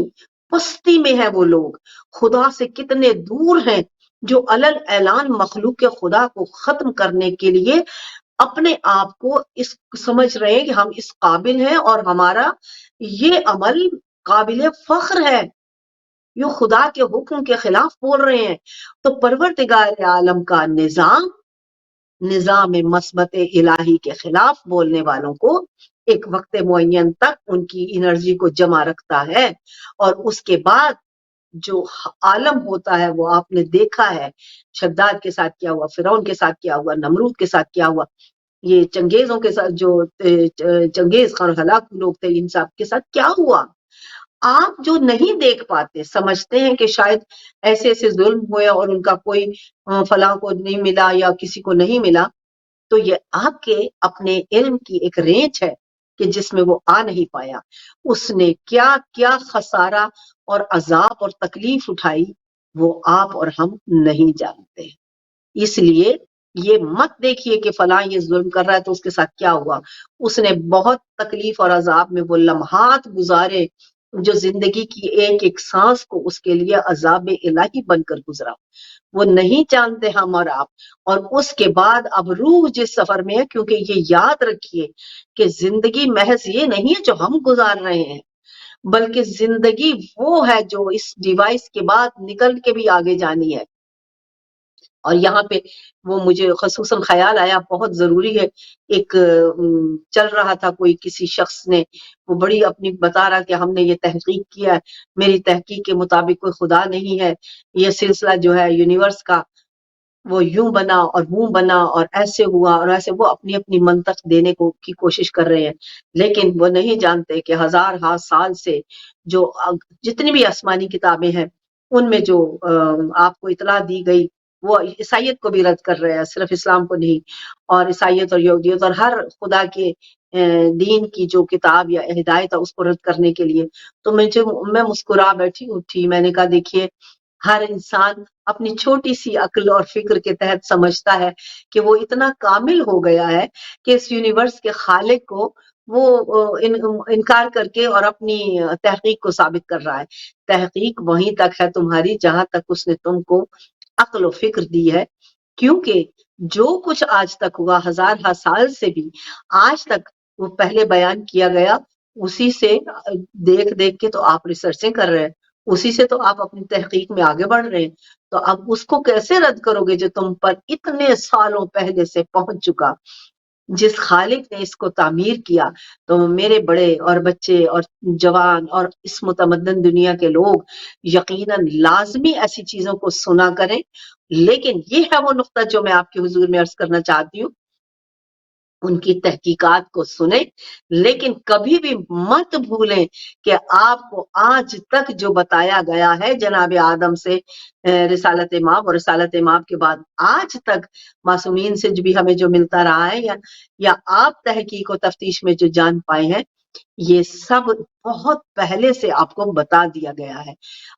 پستی میں ہے وہ لوگ، خدا سے کتنے دور ہیں، جو علل اعلان مخلوق خدا کو ختم کرنے کے لیے اپنے آپ کو اس سمجھ رہے ہیں کہ ہم اس قابل ہیں اور ہمارا یہ عمل قابل فخر ہے، یہ خدا کے حکم کے خلاف بول رہے ہیں۔ تو پروردگار عالم کا نظام مثبت الہی کے خلاف بولنے والوں کو ایک وقت معین تک ان کی انرجی کو جمع رکھتا ہے، اور اس کے بعد جو عالم ہوتا ہے وہ آپ نے دیکھا ہے، شداد کے ساتھ کیا ہوا، فرعون کے ساتھ کیا ہوا، نمرود کے ساتھ کیا ہوا، یہ چنگیزوں کے ساتھ جو چنگیز خان ہلاک لوگ تھے، ان سب کے ساتھ کیا ہوا۔ آپ جو نہیں دیکھ پاتے، سمجھتے ہیں کہ شاید ایسے ایسے ظلم ہوئے اور ان کا کوئی فلاں کو نہیں ملا یا کسی کو نہیں ملا، تو یہ آپ کے اپنے علم کی ایک رینج ہے کہ جس میں وہ آ نہیں پایا. اس نے کیا کیا خسارہ اور عذاب اور تکلیف اٹھائی وہ آپ اور ہم نہیں جانتے. اس لیے یہ مت دیکھیے کہ فلاں یہ ظلم کر رہا ہے تو اس کے ساتھ کیا ہوا. اس نے بہت تکلیف اور عذاب میں وہ لمحات گزارے جو زندگی کی ایک ایک سانس کو اس کے لیے عذاب الہی بن کر گزرا. وہ نہیں جانتے ہم اور آپ. اور اس کے بعد اب روح جس سفر میں ہے، کیونکہ یہ یاد رکھیے کہ زندگی محض یہ نہیں ہے جو ہم گزار رہے ہیں، بلکہ زندگی وہ ہے جو اس ڈیوائس کے بعد نکل کے بھی آگے جانی ہے. اور یہاں پہ وہ مجھے خصوصاً خیال آیا، بہت ضروری ہے. ایک چل رہا تھا کوئی کسی شخص نے، وہ بڑی اپنی بتا رہا کہ ہم نے یہ تحقیق کیا ہے، میری تحقیق کے مطابق کوئی خدا نہیں ہے، یہ سلسلہ جو ہے یونیورس کا وہ یوں بنا اور یوں بنا اور ایسے ہوا اور ایسے. وہ اپنی اپنی منطق دینے کی کوشش کر رہے ہیں، لیکن وہ نہیں جانتے کہ ہزار سال سے جو جتنی بھی آسمانی کتابیں ہیں ان میں جو آپ کو اطلاع دی گئی وہ عیسائیت کو بھی رد کر رہے ہیں، صرف اسلام کو نہیں. اور عیسائیت اور یہودیت اور ہر خدا کے دین کی جو کتاب یا ہدایت ہے اس کو رد کرنے کے لیے. تو میں مسکرا بیٹھی اٹھی. میں نے کہا دیکھیے ہر انسان اپنی چھوٹی سی عقل اور فکر کے تحت سمجھتا ہے کہ وہ اتنا کامل ہو گیا ہے کہ اس یونیورس کے خالق کو وہ انکار کر کے اور اپنی تحقیق کو ثابت کر رہا ہے. تحقیق وہیں تک ہے تمہاری جہاں تک اس نے تم کو عقل و فکر دی ہے، کیونکہ جو کچھ آج تک ہوا ہزار سال سے بھی آج تک وہ پہلے بیان کیا گیا، اسی سے دیکھ دیکھ کے تو آپ ریسرچیں کر رہے ہیں، اسی سے تو آپ اپنی تحقیق میں آگے بڑھ رہے ہیں. تو اب اس کو کیسے رد کرو گے جو تم پر اتنے سالوں پہلے سے پہنچ چکا. جس خالق نے اس کو تعمیر کیا. تو میرے بڑے اور بچے اور جوان اور اس متمدن دنیا کے لوگ یقیناً لازمی ایسی چیزوں کو سنا کریں. لیکن یہ ہے وہ نقطہ جو میں آپ کے حضور میں عرض کرنا چاہتی ہوں، ان کی تحقیقات کو سنیں، لیکن کبھی بھی مت بھولیں کہ آپ کو آج تک جو بتایا گیا ہے جناب آدم سے رسالت ماب اور رسالت ماب کے بعد آج تک معصومین سے بھی ہمیں جو ملتا رہا ہے یا آپ تحقیق و تفتیش میں جو جان پائے ہیں، یہ سب بہت پہلے سے آپ کو بتا دیا گیا ہے.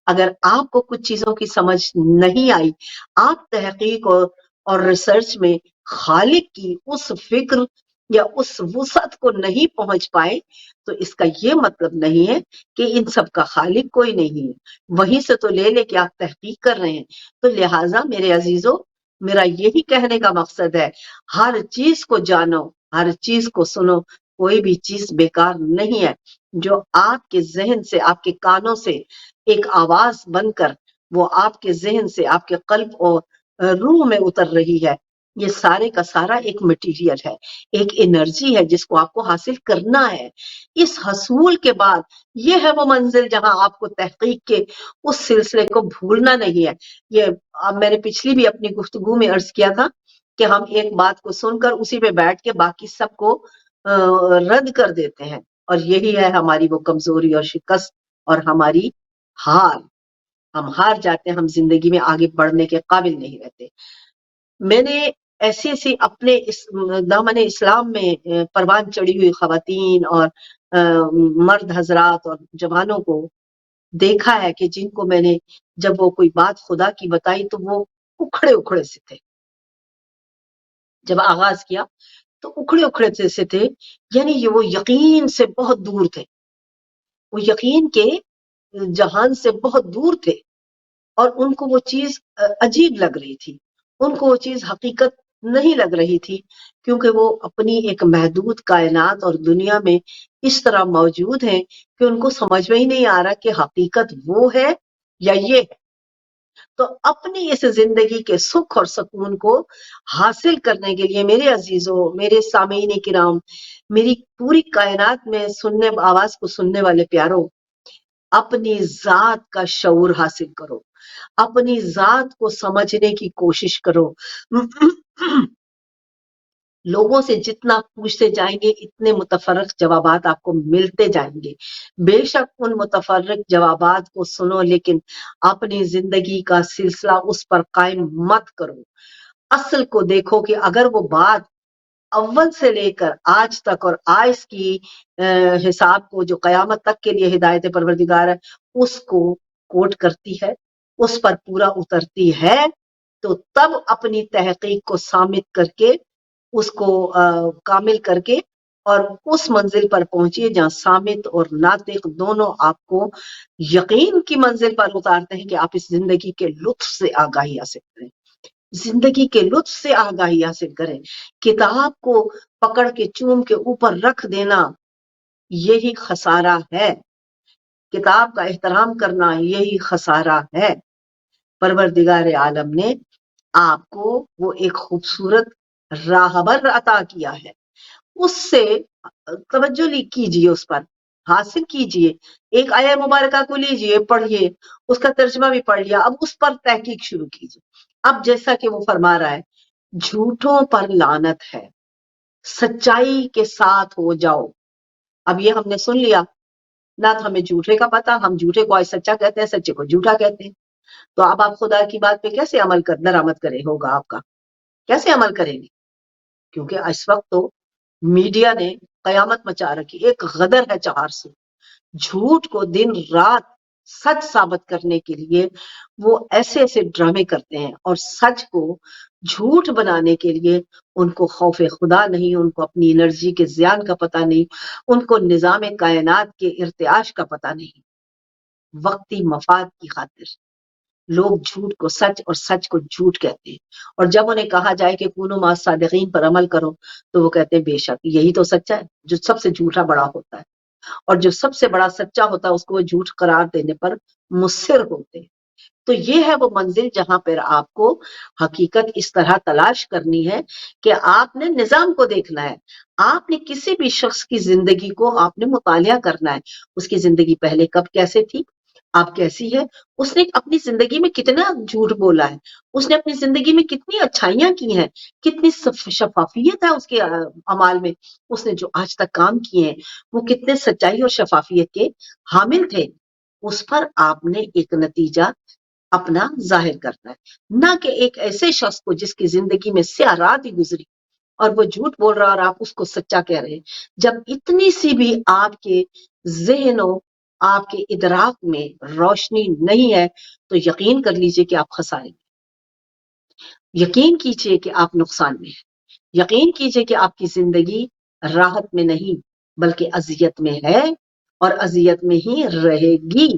اگر آپ کو کچھ چیزوں کی سمجھ نہیں آئی، آپ تحقیق اور ریسرچ میں خالق کی اس فکر یا اس وسعت کو نہیں پہنچ پائے، تو اس کا یہ مطلب نہیں ہے کہ ان سب کا خالق کوئی نہیں ہے. وہیں سے تو لے کے آپ تحقیق کر رہے ہیں. تو لہٰذا میرے عزیزوں، میرا یہی کہنے کا مقصد ہے، ہر چیز کو جانو، ہر چیز کو سنو، کوئی بھی چیز بیکار نہیں ہے. جو آپ کے ذہن سے، آپ کے کانوں سے ایک آواز بن کر وہ آپ کے ذہن سے آپ کے قلب اور روح میں اتر رہی ہے، یہ سارے کا سارا ایک مٹیریل ہے، ایک انرجی ہے جس کو آپ کو حاصل کرنا ہے. اس حصول کے بعد یہ ہے وہ منزل جہاں آپ کو تحقیق کے اس سلسلے کو بھولنا نہیں ہے. یہ اب میں نے پچھلی بھی اپنی گفتگو میں عرض کیا تھا کہ ہم ایک بات کو سن کر اسی پہ بیٹھ کے باقی سب کو رد کر دیتے ہیں، اور یہی ہے ہماری وہ کمزوری اور شکست اور ہماری ہار. ہم ہار جاتے ہیں، ہم زندگی میں آگے بڑھنے کے قابل نہیں رہتے. میں نے ایسی ایسی اپنے دامن اسلام میں پروان چڑھی ہوئی خواتین اور مرد حضرات اور جوانوں کو دیکھا ہے کہ جن کو میں نے جب وہ کوئی بات خدا کی بتائی تو وہ اکھڑے اکھڑے سے تھے. جب آغاز کیا تو اکھڑے اکھڑے سے تھے، یعنی یہ وہ یقین سے بہت دور تھے، وہ یقین کے جہان سے بہت دور تھے، اور ان کو وہ چیز عجیب لگ رہی تھی، ان کو وہ چیز حقیقت نہیں لگ رہی تھی، کیونکہ وہ اپنی ایک محدود کائنات اور دنیا میں اس طرح موجود ہیں کہ ان کو سمجھ میں ہی نہیں آ رہا کہ حقیقت وہ ہے یا یہ ہے. تو اپنی اس زندگی کے سکھ اور سکون کو حاصل کرنے کے لیے میرے عزیزوں، میرے سامعین کرام، میری پوری کائنات میں آواز کو سننے والے پیاروں، اپنی ذات کا شعور حاصل کرو، اپنی ذات کو سمجھنے کی کوشش کرو. لوگوں سے جتنا پوچھتے جائیں گے اتنے متفرق جوابات آپ کو ملتے جائیں گے. بے شک ان متفرق جوابات کو سنو، لیکن اپنی زندگی کا سلسلہ اس پر قائم مت کرو. اصل کو دیکھو کہ اگر وہ بات اول سے لے کر آج تک اور آج کی حساب کو جو قیامت تک کے لیے ہدایت پروردگار ہے اس کو کوٹ کرتی ہے، اس پر پورا اترتی ہے، تو تب اپنی تحقیق کو سامت کر کے اس کو کامل کر کے اور اس منزل پر پہنچیے جہاں سامت اور ناطق دونوں آپ کو یقین کی منزل پر اتارتے ہیں کہ آپ اس زندگی کے لطف سے آگاہی حاصل کریں، زندگی کے لطف سے آگاہی حاصل کریں۔ کتاب کو پکڑ کے چوم کے اوپر رکھ دینا یہی خسارہ ہے، کتاب کا احترام کرنا یہی خسارہ ہے۔ پروردگار عالم نے آپ کو وہ ایک خوبصورت راہبر عطا کیا ہے، اس سے توجہ کیجئے، اس پر حاصل کیجئے، ایک آیہ مبارکہ کو لیجئے، پڑھیے، اس کا ترجمہ بھی پڑھ لیا، اب اس پر تحقیق شروع کیجئے۔ اب جیسا کہ وہ فرما رہا ہے، جھوٹوں پر لعنت ہے، سچائی کے ساتھ ہو جاؤ۔ اب یہ ہم نے سن لیا، نہ تو ہمیں جھوٹے کا پتا، ہم جھوٹے کو آج سچا کہتے ہیں، سچے کو جھوٹا کہتے ہیں، تو اب آپ خدا کی بات پہ کیسے عمل درآمد کرے ہوگا آپ کا، کیسے عمل کریں گے؟ کیونکہ اس وقت تو میڈیا نے قیامت مچا رکھی، ایک غدر ہے 400، جھوٹ کو دن رات سچ ثابت کرنے کے لیے وہ ایسے ایسے ڈرامے کرتے ہیں، اور سچ کو جھوٹ بنانے کے لیے ان کو خوف خدا نہیں، ان کو اپنی انرجی کے زیان کا پتہ نہیں، ان کو نظام کائنات کے ارتعاش کا پتہ نہیں، وقتی مفاد کی خاطر لوگ جھوٹ کو سچ اور سچ کو جھوٹ کہتے ہیں، اور جب انہیں کہا جائے کہ کونوا مع الصادقین پر عمل کرو تو وہ کہتے ہیں بے شک یہی تو سچا ہے، جو سب سے جھوٹا بڑا ہوتا ہے، اور جو سب سے بڑا سچا ہوتا ہے اس کو وہ جھوٹ قرار دینے پر مصر ہوتے ہیں۔ تو یہ ہے وہ منزل جہاں پر آپ کو حقیقت اس طرح تلاش کرنی ہے کہ آپ نے نظام کو دیکھنا ہے، آپ نے کسی بھی شخص کی زندگی کو آپ نے مطالعہ کرنا ہے، اس کی زندگی پہلے کب کیسے تھی، آپ کیسی ہے، اس نے اپنی زندگی میں کتنا جھوٹ بولا ہے، اس نے اپنی زندگی میں کتنی اچھائیاں کی ہیں، کتنی شفافیت ہے اس کے اعمال میں، اس نے جو آج تک کام کیے ہیں وہ کتنے سچائی اور شفافیت کے حامل تھے، اس پر آپ نے ایک نتیجہ اپنا ظاہر کرنا ہے، نہ کہ ایک ایسے شخص کو جس کی زندگی میں سیاہ رات ہی گزری اور وہ جھوٹ بول رہا اور آپ اس کو سچا کہہ رہے ہیں۔ جب اتنی سی بھی آپ کے ذہن و آپ کے ادراک میں روشنی نہیں ہے تو یقین کر لیجئے کہ آپ خسارے میں، یقین کیجئے کہ آپ نقصان میں ہیں، یقین کیجئے کہ آپ کی زندگی راحت میں نہیں بلکہ اذیت میں ہے اور اذیت میں ہی رہے گی۔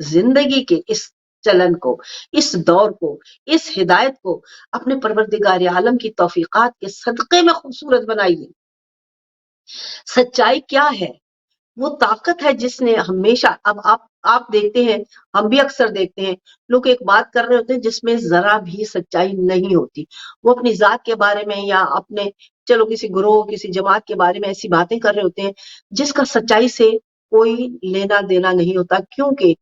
زندگی کے اس چلن کو، اس دور کو، اس ہدایت کو اپنے پروردگار عالم کی توفیقات کے صدقے میں خوبصورت بنائیے۔ سچائی کیا ہے؟ وہ طاقت ہے جس نے ہمیشہ، اب آپ دیکھتے ہیں، ہم بھی اکثر دیکھتے ہیں، لوگ ایک بات کر رہے ہوتے ہیں جس میں ذرا بھی سچائی نہیں ہوتی، وہ اپنی ذات کے بارے میں یا اپنے چلو کسی گروہ کسی جماعت کے بارے میں ایسی باتیں کر رہے ہوتے ہیں جس کا سچائی سے کوئی لینا دینا نہیں ہوتا، کیونکہ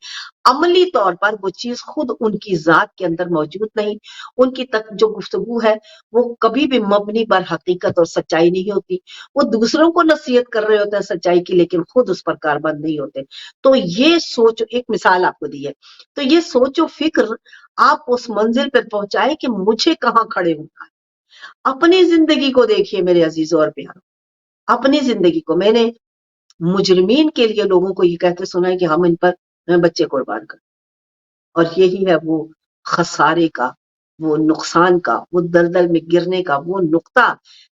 عملی طور پر وہ چیز خود ان کی ذات کے اندر موجود نہیں، ان کی تک جو گفتگو ہے وہ کبھی بھی مبنی بر حقیقت اور سچائی نہیں ہوتی، وہ دوسروں کو نصیحت کر رہے ہوتے ہیں سچائی کی لیکن خود اس پر کاربند نہیں ہوتے۔ تو یہ سوچ، ایک مثال آپ کو دی ہے، تو یہ سوچ و فکر آپ اس منزل پر پہنچائے کہ مجھے کہاں کھڑے ہونا ہے۔ اپنی زندگی کو دیکھیے میرے عزیزوں اور پیاروں، اپنی زندگی کو، میں نے مجرمین کے لیے لوگوں کو یہ کہتے سنا ہے کہ ہم ان پر بچے قربان کریں، اور یہی ہے وہ خسارے کا، وہ نقصان کا، وہ دلدل میں گرنے کا وہ نقطہ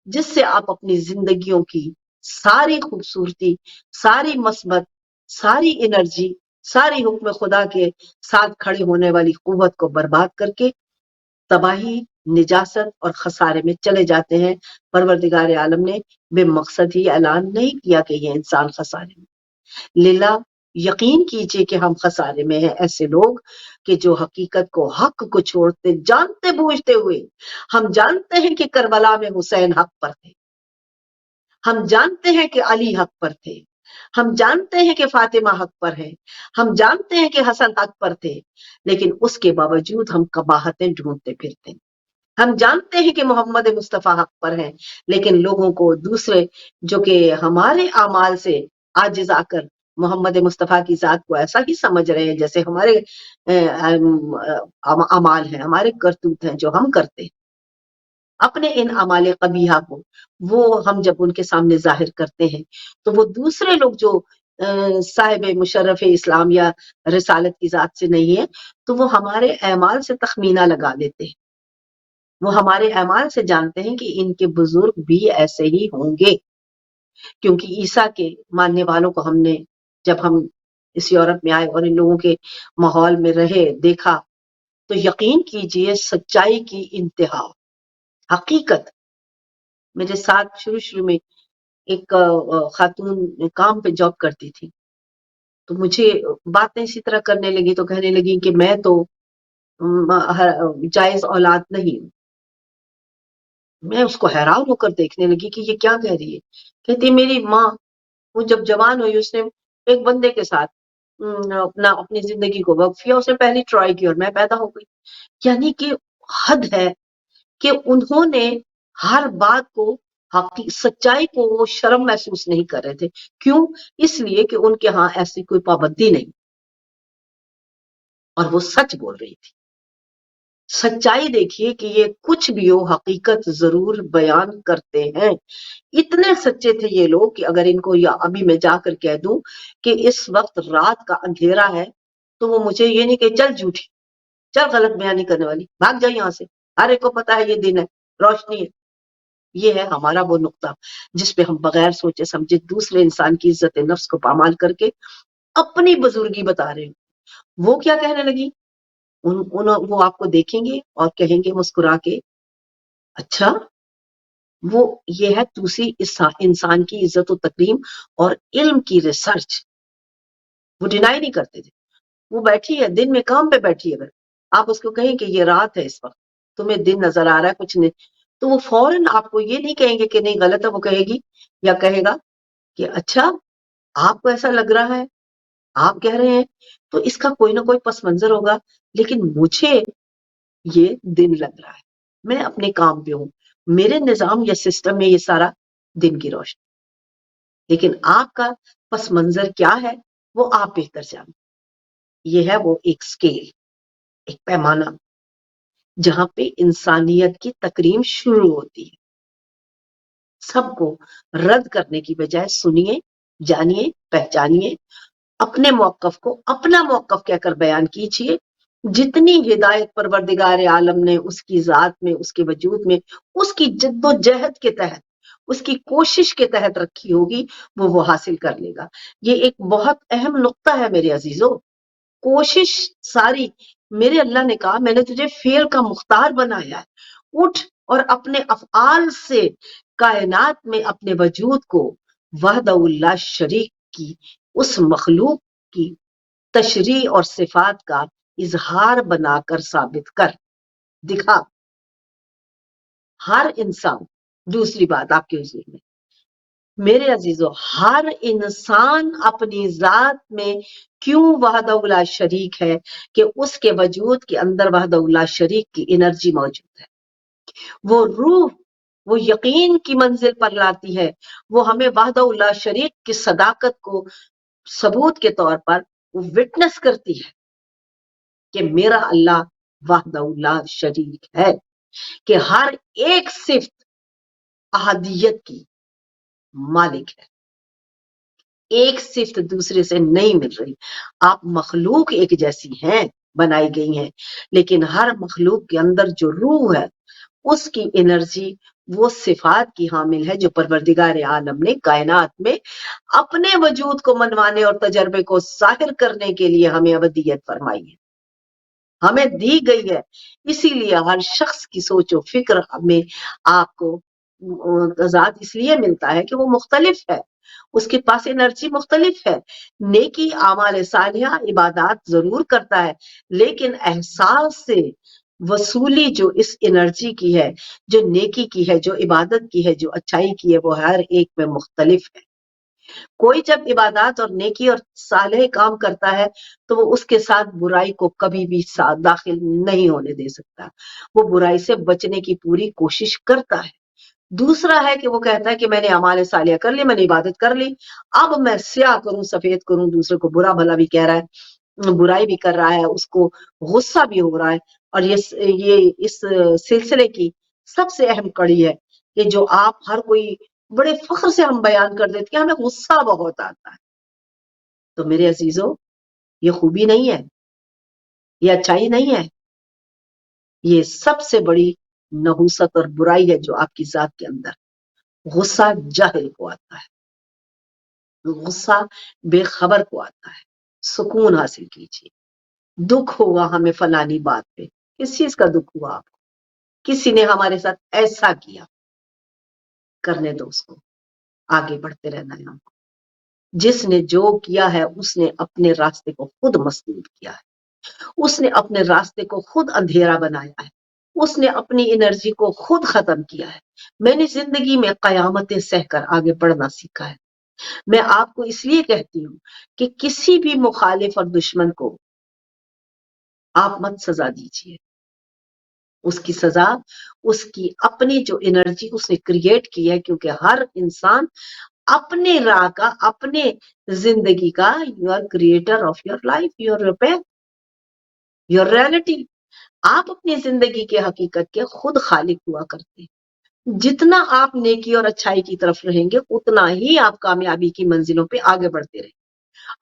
جس سے آپ اپنی زندگیوں کی ساری خوبصورتی، ساری مثبت، ساری انرجی، ساری حکم خدا کے ساتھ کھڑے ہونے والی قوت کو برباد کر کے تباہی، نجاست اور خسارے میں چلے جاتے ہیں۔ پروردگار عالم نے بے مقصد ہی اعلان نہیں کیا کہ یہ انسان خسارے میں، للہ یقین کیجئے کہ ہم خسارے میں ہیں، ایسے لوگ کہ جو حقیقت کو، حق کو چھوڑتے جانتے بوجھتے ہوئے، ہم جانتے ہیں کہ کربلا میں حسین حق پر تھے، ہم جانتے ہیں کہ علی حق پر تھے، ہم جانتے ہیں کہ فاطمہ حق پر ہے، ہم جانتے ہیں کہ حسن حق پر تھے، لیکن اس کے باوجود ہم قباحتیں ڈھونڈتے پھرتے ہیں۔ ہم جانتے ہیں کہ محمد مصطفیٰ حق پر ہیں، لیکن لوگوں کو دوسرے جو کہ ہمارے اعمال سے عاجز آ کر محمد مصطفیٰ کی ذات کو ایسا ہی سمجھ رہے ہیں جیسے ہمارے اعمال ہیں، ہمارے کرتوت ہیں جو ہم کرتے ہیں۔ اپنے ان اعمال قبیحہ کو وہ ہم جب ان کے سامنے ظاہر کرتے ہیں تو وہ دوسرے لوگ جو صاحب مشرف اسلام یا رسالت کی ذات سے نہیں ہے تو وہ ہمارے اعمال سے تخمینہ لگا دیتے ہیں، وہ ہمارے اعمال سے جانتے ہیں کہ ان کے بزرگ بھی ایسے ہی ہوں گے، کیونکہ عیسیٰ کے ماننے والوں کو ہم نے جب ہم اس یورپ میں آئے اور ان لوگوں کے ماحول میں رہے دیکھا تو یقین کیجئے سچائی کی انتہا، حقیقت۔ میرے ساتھ شروع میں ایک خاتون کام پہ جاب کرتی تھی، تو مجھے باتیں اسی طرح کرنے لگی تو کہنے لگی کہ میں تو جائز اولاد نہیں ہوں۔ میں اس کو حیران ہو کر دیکھنے لگی کہ یہ کیا کہہ رہی ہے، کہتی میری ماں وہ جب جوان ہوئی اس نے ایک بندے کے ساتھ اپنی زندگی کو وقف کیا، اس نے پہلی ٹرائی کی اور میں پیدا ہو گئی۔ یعنی کہ حد ہے کہ انہوں نے ہر بات کو سچائی کو وہ شرم محسوس نہیں کر رہے تھے، کیوں؟ اس لیے کہ ان کے ہاں ایسی کوئی پابندی نہیں اور وہ سچ بول رہی تھی۔ سچائی دیکھیے کہ یہ کچھ بھی ہو حقیقت ضرور بیان کرتے ہیں۔ اتنے سچے تھے یہ لوگ کہ اگر ان کو یا ابھی میں جا کر کہہ دوں کہ اس وقت رات کا اندھیرا ہے تو وہ مجھے یہ نہیں کہ چل جھوٹی، چل غلط بیانی کرنے والی، بھاگ جائے یہاں سے، ہر ایک کو پتا ہے یہ دن ہے، روشنی ہے۔ یہ ہے ہمارا وہ نقطہ جس پہ ہم بغیر سوچے سمجھے دوسرے انسان کی عزت نفس کو پامال کر کے اپنی بزرگی بتا رہے ہیں۔ وہ کیا کہنے لگی؟ وہ آپ کو دیکھیں گے اور کہیں گے مسکرا کے اچھا وہ یہ ہے دوسری انسان کی عزت و تکریم اور علم کی ریسرچ۔ وہ ڈینائی نہیں کرتے تھے، وہ بیٹھی ہے دن میں کام پہ بیٹھی ہے، اگر آپ اس کو کہیں کہ یہ رات ہے اس وقت تمہیں دن نظر آ رہا ہے کچھ نہیں تو وہ فوراً آپ کو یہ نہیں کہیں گے کہ نہیں غلط ہے، وہ کہے گی یا کہے گا کہ اچھا آپ کو ایسا لگ رہا ہے، آپ کہہ رہے ہیں تو اس کا کوئی نہ کوئی پس منظر ہوگا، لیکن مجھے یہ دن لگ رہا ہے، میں اپنے کام پہ ہوں، میرے نظام یا سسٹم میں یہ سارا دن کی روشنی، لیکن آپ کا پس منظر کیا ہے وہ آپ بہتر جانیں۔ یہ ہے وہ ایک سکیل، ایک پیمانہ جہاں پہ انسانیت کی تکریم شروع ہوتی ہے۔ سب کو رد کرنے کی بجائے سنیے، جانیے، پہچانیے، اپنے موقف کو اپنا موقف کہہ کر بیان کیجیے۔ جتنی ہدایت پروردگار عالم نے اس کی ذات میں، اس کے وجود میں، اس کی جد و جہد کے تحت، اس کی کوشش کے تحت رکھی ہوگی وہ حاصل کر لے گا۔ یہ ایک بہت اہم نقطہ ہے میرے عزیزوں۔ کوشش ساری، میرے اللہ نے کہا میں نے تجھے فعل کا مختار بنایا ہے، اٹھ اور اپنے افعال سے کائنات میں اپنے وجود کو وحدہ اللہ شریک کی اس مخلوق کی تشریح اور صفات کا اظہار بنا کر ثابت کر دکھا۔ ہر انسان، دوسری بات آپ کے حضور میں میرے عزیزو، ہر انسان اپنی ذات میں کیوں وحدہ لا شریک ہے کہ اس کے وجود کے اندر وحدہ لا شریک کی انرجی موجود ہے۔ وہ روح وہ یقین کی منزل پر لاتی ہے، وہ ہمیں وحدہ لا شریک کی صداقت کو ثبوت کے طور پر وہ وٹنس کرتی ہے کہ میرا اللہ وحدہ لا شریک ہے، کہ ہر ایک صفت احدیت کی مالک ہے، ایک صفت دوسرے سے نہیں مل رہی۔ آپ مخلوق ایک جیسی ہیں، بنائی گئی ہیں، لیکن ہر مخلوق کے اندر جو روح ہے اس کی انرجی وہ صفات کی حامل ہے جو پروردگار عالم نے کائنات میں اپنے وجود کو منوانے اور تجربے کو ظاہر کرنے کے لیے ہمیں ابدیت فرمائی ہے، ہمیں دی گئی ہے۔ اسی لیے ہر شخص کی سوچ و فکر میں آپ کو تضاد اس لیے ملتا ہے کہ وہ مختلف ہے، اس کے پاس انرجی مختلف ہے۔ نیکی اعمال صالحہ عبادات ضرور کرتا ہے، لیکن احساس سے وصولی جو اس انرجی کی ہے، جو نیکی کی ہے، جو عبادت کی ہے، جو اچھائی کی ہے، وہ ہر ایک میں مختلف ہے۔ کوئی جب عبادات اور نیکی اور صالح کام کرتا ہے تو وہ اس کے ساتھ برائی کو کبھی بھی داخل نہیں ہونے دے سکتا، وہ برائی سے بچنے کی پوری کوشش کرتا ہے۔ دوسرا ہے کہ وہ کہتا ہے کہ میں نے اعمال صالحہ کر لی، میں نے عبادت کر لی، اب میں سیاہ کروں سفید کروں، دوسرے کو برا بھلا بھی کہہ رہا ہے، برائی بھی کر رہا ہے، اس کو غصہ بھی ہو رہا ہے، اور یہ اس سلسلے کی سب سے اہم کڑی ہے کہ جو آپ ہر کوئی بڑے فخر سے ہم بیان کر دیتے ہیں، ہمیں غصہ بہت آتا ہے. تو میرے عزیزوں، یہ خوبی نہیں ہے، یہ اچھائی نہیں ہے، یہ سب سے بڑی نحوست اور برائی ہے جو آپ کی ذات کے اندر. غصہ جاہل کو آتا ہے، غصہ بے خبر کو آتا ہے. سکون حاصل کیجیے. دکھ ہوا ہمیں فلانی بات پہ، کس چیز کا دکھ ہوا آپ کو؟ کسی نے ہمارے ساتھ ایسا کیا، کرنے دو اس کو، آگے بڑھتے رہنا ہے ہم کو. جس نے جو کیا ہے اس نے اپنے راستے کو خود مسدود کیا ہے، اس نے اپنے راستے کو خود اندھیرا بنایا ہے، اس نے اپنی انرجی کو خود ختم کیا ہے. میں نے زندگی میں قیامتیں سہ کر آگے بڑھنا سیکھا ہے. میں آپ کو اس لیے کہتی ہوں کہ کسی بھی مخالف اور دشمن کو آپ مت سزا دیجیے. اس کی سزا اس کی اپنی جو انرجی اس نے کریٹ کی ہے، کیونکہ ہر انسان اپنے راہ کا، اپنے زندگی کا، you our creator of your life, your path, your reality. آپ اپنی زندگی کے حقیقت کے خود خالق ہوا کرتے ہیں. جتنا آپ نیکی اور اچھائی کی طرف رہیں گے اتنا ہی آپ کامیابی کی منزلوں پہ آگے بڑھتے رہیں.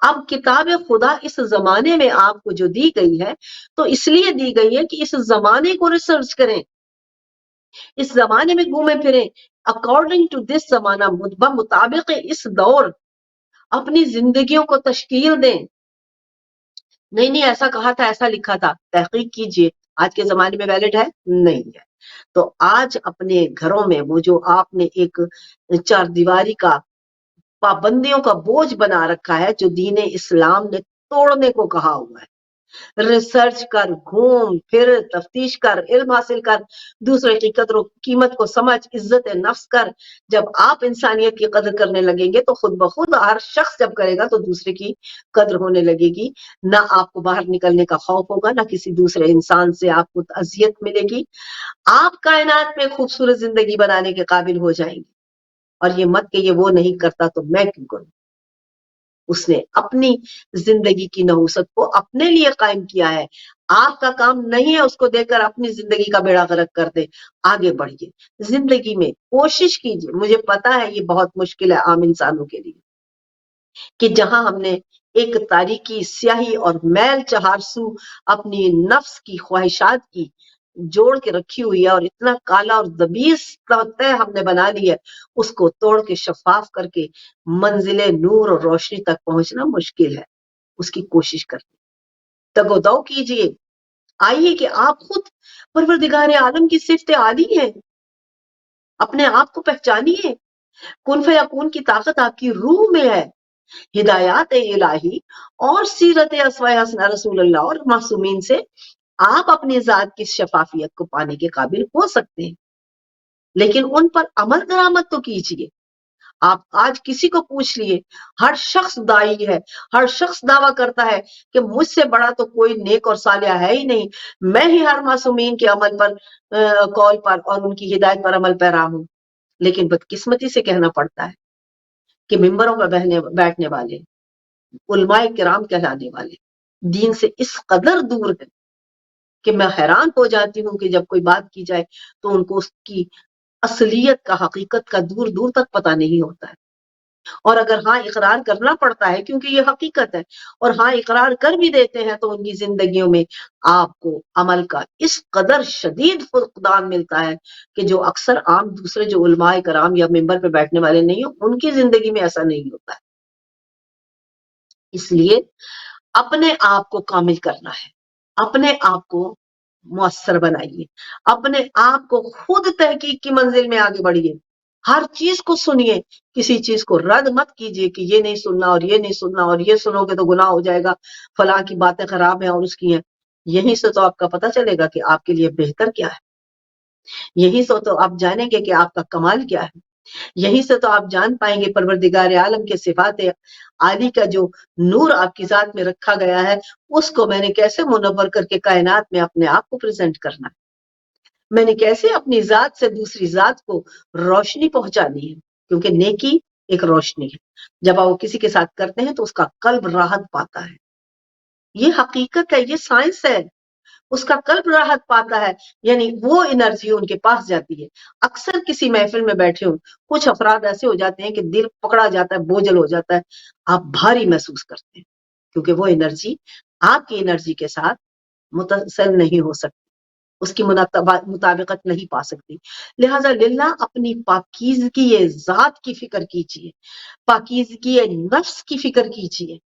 اب کتاب خدا اس زمانے میں آپ کو جو دی گئی ہے تو اس لیے دی گئی ہے کہ اس زمانے کو ریسرچ کریں، اس زمانے میں گھومے پھریں، اکارڈنگ ٹو دس زمانہ، بمطابق اس دور اپنی زندگیوں کو تشکیل دیں. نہیں نہیں ایسا کہا تھا، ایسا لکھا تھا، تحقیق کیجئے. آج کے زمانے میں ویلڈ ہے؟ نہیں ہے. تو آج اپنے گھروں میں وہ جو آپ نے ایک چار دیواری کا پابندیوں کا بوجھ بنا رکھا ہے، جو دین اسلام نے توڑنے کو کہا ہوا ہے، ریسرچ کر، گھوم پھر، تفتیش کر، علم حاصل کر، دوسرے کی قدر و قیمت کو سمجھ، عزت نفس کر. جب آپ انسانیت کی قدر کرنے لگیں گے تو خود بخود ہر شخص جب کرے گا تو دوسرے کی قدر ہونے لگے گی. نہ آپ کو باہر نکلنے کا خوف ہوگا، نہ کسی دوسرے انسان سے آپ کو اذیت ملے گی. آپ کائنات میں خوبصورت زندگی بنانے کے قابل ہو جائیں گے. اور یہ مت کہ یہ وہ نہیں کرتا تو میں کیوں کروں. اس نے اپنی زندگی کی نحوست کو اپنے لیے قائم کیا ہے. آپ کا کام نہیں ہے اس کو دیکھ کر اپنی زندگی کا بیڑا غرق کر دے. آگے بڑھیے زندگی میں، کوشش کیجیے. مجھے پتا ہے یہ بہت مشکل ہے عام انسانوں کے لیے کہ جہاں ہم نے ایک تاریکی، سیاہی اور میل چہارسو اپنی نفس کی خواہشات کی جوڑ کے رکھی ہوئی ہے اور اتنا کالا اور دبیس طے ہم نے بنا لی ہے، اس کو توڑ کے شفاف کر کے منزل نور اور روشنی تک پہنچنا مشکل ہے. اس کی کوشش کریں، تگودو کیجئے. آئیے کہ آپ خود پروردگار عالم کی صفت عالی ہیں. اپنے آپ کو پہچانیے. کن فیکون کی طاقت آپ کی روح میں ہے. ہدایات الہی اور سیرت اسوہ حسنہ رسول اللہ اور معصومین سے آپ اپنی ذات کی شفافیت کو پانے کے قابل ہو سکتے ہیں، لیکن ان پر عمل درآمد تو کیجیے. آپ آج کسی کو پوچھ لیے، ہر شخص دائی ہے، ہر شخص دعویٰ کرتا ہے کہ مجھ سے بڑا تو کوئی نیک اور صالح ہے ہی نہیں، میں ہی ہر معصومین کے عمل پر، قول پر اور ان کی ہدایت پر عمل پیرا ہوں. لیکن بدقسمتی سے کہنا پڑتا ہے کہ ممبروں پر بیٹھنے والے علماء کرام کہلانے والے دین سے اس قدر دور ہیں کہ میں حیران ہو جاتی ہوں کہ جب کوئی بات کی جائے تو ان کو اس کی اصلیت کا، حقیقت کا دور دور تک پتہ نہیں ہوتا ہے. اور اگر ہاں اقرار کرنا پڑتا ہے کیونکہ یہ حقیقت ہے، اور ہاں اقرار کر بھی دیتے ہیں تو ان کی زندگیوں میں آپ کو عمل کا اس قدر شدید فقدان ملتا ہے کہ جو اکثر عام دوسرے جو علماء کرام یا ممبر پہ بیٹھنے والے نہیں ہوں ان کی زندگی میں ایسا نہیں ہوتا ہے. اس لیے اپنے آپ کو کامل کرنا ہے، اپنے آپ کو مؤثر بنائیے، اپنے آپ کو خود تحقیق کی منزل میں آگے بڑھیے. ہر چیز کو سنیے، کسی چیز کو رد مت کیجیے کہ یہ نہیں سننا اور یہ نہیں سننا اور یہ سنو گے تو گناہ ہو جائے گا، فلاں کی باتیں خراب ہیں اور اس کی ہیں. یہیں سے تو آپ کا پتہ چلے گا کہ آپ کے لیے بہتر کیا ہے. یہیں سے تو آپ جانیں گے کہ آپ کا کمال کیا ہے. یہیں سے تو آپ جان پائیں گے پروردگار عالم کے صفات عالی کا جو نور آپ کی ذات میں رکھا گیا ہے اس کو میں نے کیسے منور کر کے کائنات میں اپنے آپ کو پریزنٹ کرنا ہے. میں نے کیسے اپنی ذات سے دوسری ذات کو روشنی پہنچانی ہے، کیونکہ نیکی ایک روشنی ہے. جب آپ وہ کسی کے ساتھ کرتے ہیں تو اس کا قلب راحت پاتا ہے. یہ حقیقت ہے، یہ سائنس ہے. اس کا قلب راحت پاتا ہے، یعنی وہ انرجی ان کے پاس جاتی ہے۔ اکثر کسی محفل میں بیٹھے ہوں، کچھ افراد ایسے ہو جاتے ہیں کہ دل پکڑا جاتا ہے، بوجھل ہو جاتا ہے، آپ بھاری محسوس کرتے ہیں، کیونکہ وہ انرجی آپ کی انرجی کے ساتھ متصل نہیں ہو سکتی، اس کی مطابقت نہیں پا سکتی۔ لہذا للہ اپنی پاکیزگی ذات کی فکر کیجیے، پاکیزگی نفس کی فکر کیجیے۔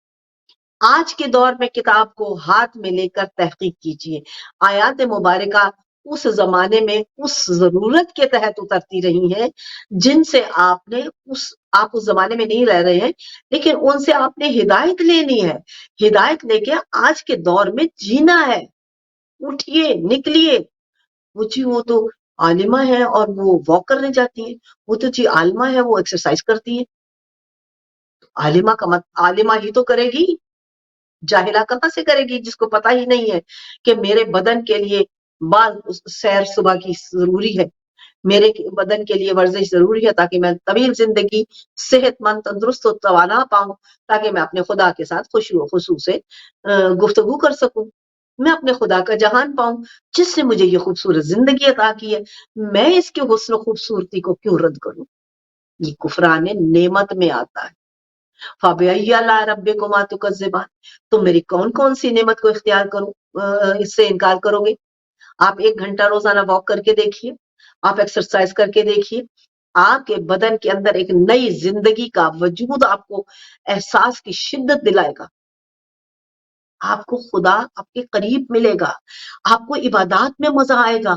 آج کے دور میں کتاب کو ہاتھ میں لے کر تحقیق کیجیے۔ آیات مبارکہ اس زمانے میں اس ضرورت کے تحت اترتی رہی ہیں جن سے آپ اس زمانے میں نہیں رہ رہے ہیں، لیکن ان سے آپ نے ہدایت لینی ہے، ہدایت لے کے آج کے دور میں جینا ہے۔ اٹھیے، نکلیے۔ وہ تو عالمہ ہے اور وہ واک کرنے جاتی ہے، وہ تو جی عالمہ ہے، وہ ایکسرسائز کرتی ہے۔ عالمہ ہی تو کرے گی، جاہلہ کہاں سے کرے گی جس کو پتا ہی نہیں ہے کہ میرے بدن کے لیے سیر صبح کی ضروری ہے، میرے بدن کے لیے ورزش ضروری ہے تاکہ میں طویل زندگی صحت مند تندرست و توانا پاؤں، تاکہ میں اپنے خدا کے ساتھ خوشی و خصوص سے گفتگو کر سکوں، میں اپنے خدا کا جہان پاؤں جس سے مجھے یہ خوبصورت زندگی عطا کی ہے۔ میں اس کے حسن و خوبصورتی کو کیوں رد کروں؟ یہ کفران نعمت میں آتا ہے۔ فَبِأَيِّ آلَاءِ رَبِّكُمَا تُكَذِّبَانِ، تم میری کون کون سی نعمت کو اختیار کرو اس سے انکار کرو گے؟ آپ 1 گھنٹہ روزانہ واک کر کے دیکھیے، آپ ایکسرسائز کر کے دیکھیے، آپ کے بدن کے اندر ایک نئی زندگی کا وجود آپ کو احساس کی شدت دلائے گا۔ آپ کو خدا آپ کے قریب ملے گا، آپ کو عبادات میں مزہ آئے گا،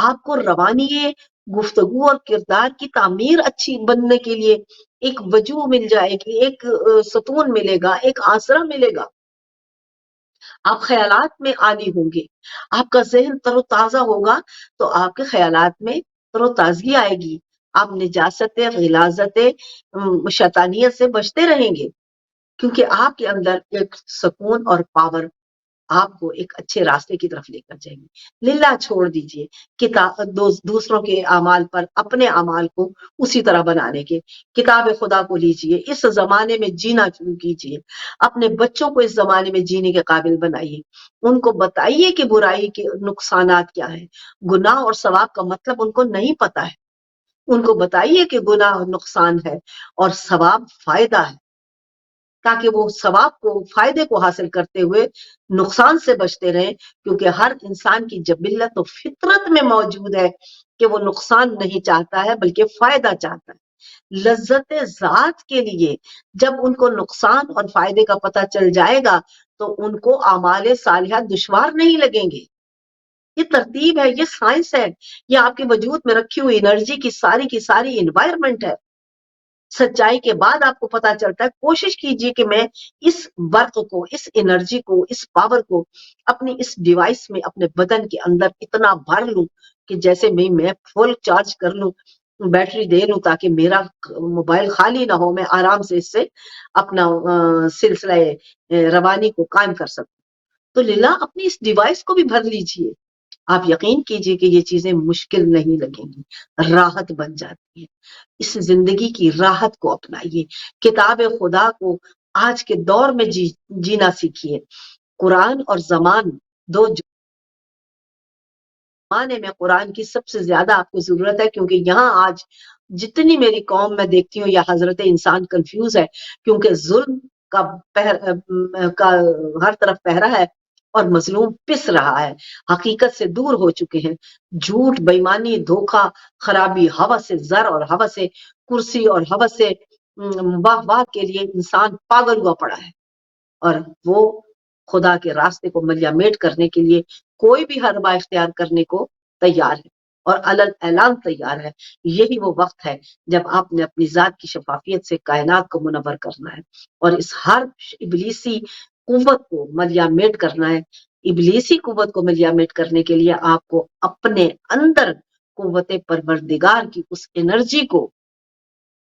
آپ کو روانی گفتگو اور کردار کی تعمیر اچھی بننے کے لیے ایک وجوہ مل جائے گی، ایک ستون ملے گا، ایک آسرا ملے گا۔ آپ خیالات میں عالی ہوں گے، آپ کا ذہن تر و تازہ ہوگا تو آپ کے خیالات میں تر و تازگی آئے گی، آپ نجاست غلاظت شیطانیت سے بچتے رہیں گے، کیونکہ آپ کے اندر ایک سکون اور پاور آپ کو ایک اچھے راستے کی طرف لے کر جائیں گے۔ للہ چھوڑ دیجئے دوسروں کے اعمال پر اپنے اعمال کو اسی طرح بنانے کے، کتاب خدا کو لیجئے، اس زمانے میں جینا شروع کیجئے، اپنے بچوں کو اس زمانے میں جینے کے قابل بنائیے، ان کو بتائیے کہ برائی کے نقصانات کیا ہیں، گناہ اور ثواب کا مطلب ان کو نہیں پتا ہے، ان کو بتائیے کہ گناہ نقصان ہے اور ثواب فائدہ ہے، تاکہ وہ ثواب کو فائدے کو حاصل کرتے ہوئے نقصان سے بچتے رہیں، کیونکہ ہر انسان کی جبلت و فطرت میں موجود ہے کہ وہ نقصان نہیں چاہتا ہے بلکہ فائدہ چاہتا ہے۔ لذت ذات کے لیے جب ان کو نقصان اور فائدے کا پتہ چل جائے گا تو ان کو اعمال صالحہ دشوار نہیں لگیں گے۔ یہ ترتیب ہے، یہ سائنس ہے، یہ آپ کے وجود میں رکھی ہوئی انرجی کی ساری انوائرمنٹ ہے۔ سچائی کے بعد آپ کو پتا چلتا ہے، کوشش کیجئے کہ میں اس برق کو، اس انرجی کو، اس پاور کو اپنی اس ڈیوائس میں، اپنے بدن کے اندر اتنا بھر لوں کہ جیسے میں فل چارج کر لوں، بیٹری دے لوں، تاکہ میرا موبائل خالی نہ ہو، میں آرام سے اس سے اپنا سلسلہ روانی کو قائم کر سکوں۔ تو للہ اپنی اس ڈیوائس کو بھی بھر لیجئے، آپ یقین کیجئے کہ یہ چیزیں مشکل نہیں لگیں گی، راحت بن جاتی ہے۔ اس زندگی کی راحت کو اپنائیے، کتاب خدا کو آج کے دور میں جینا سیکھیے۔ قرآن اور زمان دو زمانے میں قرآن کی سب سے زیادہ آپ کو ضرورت ہے، کیونکہ یہاں آج جتنی میری قوم میں دیکھتی ہوں یا حضرت انسان کنفیوز ہے، کیونکہ ظلم کا ہر طرف پہرا ہے اور مظلوم پس رہا ہے، حقیقت سے دور ہو چکے ہیں، جھوٹ، بےایمانی، دھوکہ، خرابی، ہوس سے زر اور ہوس سے کرسی اور ہوس سے واہ واہ کے لیے انسان پاگل ہوا پڑا ہے، اور وہ خدا کے راستے کو ملیا میٹ کرنے کے لیے کوئی بھی حربہ اختیار کرنے کو تیار ہے اور علل اعلان تیار ہے۔ یہی وہ وقت ہے جب آپ نے اپنی ذات کی شفافیت سے کائنات کو منور کرنا ہے اور اس ہر ابلیسی قوت کو ملیا میٹ کرنا ہے۔ ابلیسی قوت کو ملیا میٹ کرنے کے لیے آپ کو اپنے اندر قوت پروردگار کی اس انرجی کو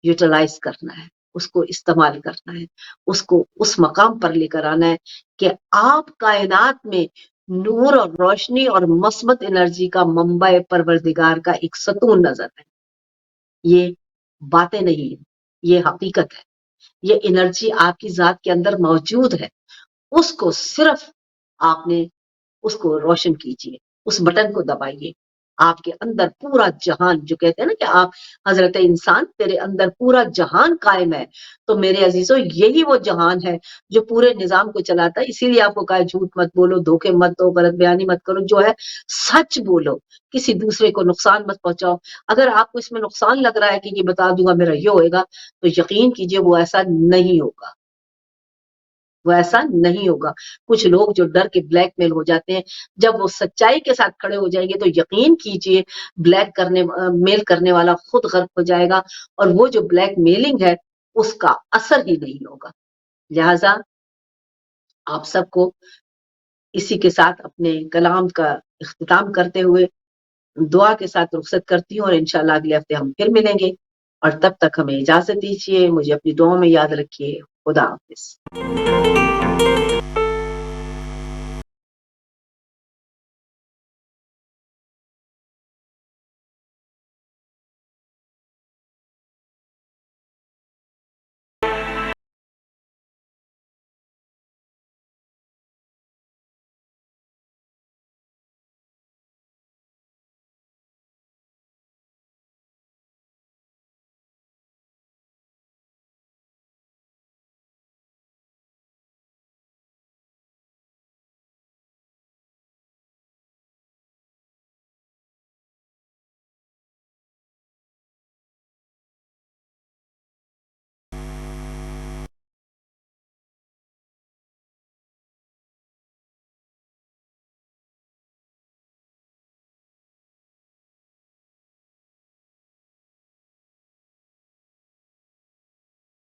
یوٹیلائز کرنا ہے، اس کو استعمال کرنا ہے، اس کو اس مقام پر لے کر آنا ہے کہ آپ کائنات میں نور اور روشنی اور مثبت انرجی کا منبع پروردگار کا ایک ستون نظر ہے۔ یہ باتیں نہیں ہیں، یہ حقیقت ہے، یہ انرجی آپ کی ذات کے اندر موجود ہے، اس کو صرف آپ نے اس کو روشن کیجیے، اس بٹن کو دبائیے. آپ کے اندر پورا جہان، جو کہتے ہیں نا کہ آپ حضرت انسان تیرے اندر پورا جہان قائم ہے، تو میرے عزیزوں یہی وہ جہان ہے جو پورے نظام کو چلاتا ہے. اسی لیے آپ کو کہا ہے جھوٹ مت بولو، دھوکے مت دو، غلط بیانی مت کرو، جو ہے سچ بولو، کسی دوسرے کو نقصان مت پہنچاؤ. اگر آپ کو اس میں نقصان لگ رہا ہے کہ یہ بتا دوں گا میرا یہ ہوئے گا، تو یقین کیجئے وہ ایسا نہیں ہوگا، وہ ایسا نہیں ہوگا. کچھ لوگ جو ڈر کے بلیک میل ہو جاتے ہیں، جب وہ سچائی کے ساتھ کھڑے ہو جائیں گے تو یقین کیجئے بلیک میل کرنے والا خود غرق ہو جائے گا، اور وہ جو بلیک میلنگ ہے اس کا اثر ہی نہیں ہوگا. لہذا آپ سب کو اسی کے ساتھ اپنے کلام کا اختتام کرتے ہوئے دعا کے ساتھ رخصت کرتی ہوں، اور انشاءاللہ اگلے ہفتے ہم پھر ملیں گے، اور تب تک ہمیں اجازت دیجیے. مجھے اپنی دعاؤں میں یاد رکھیے. خدا حافظ.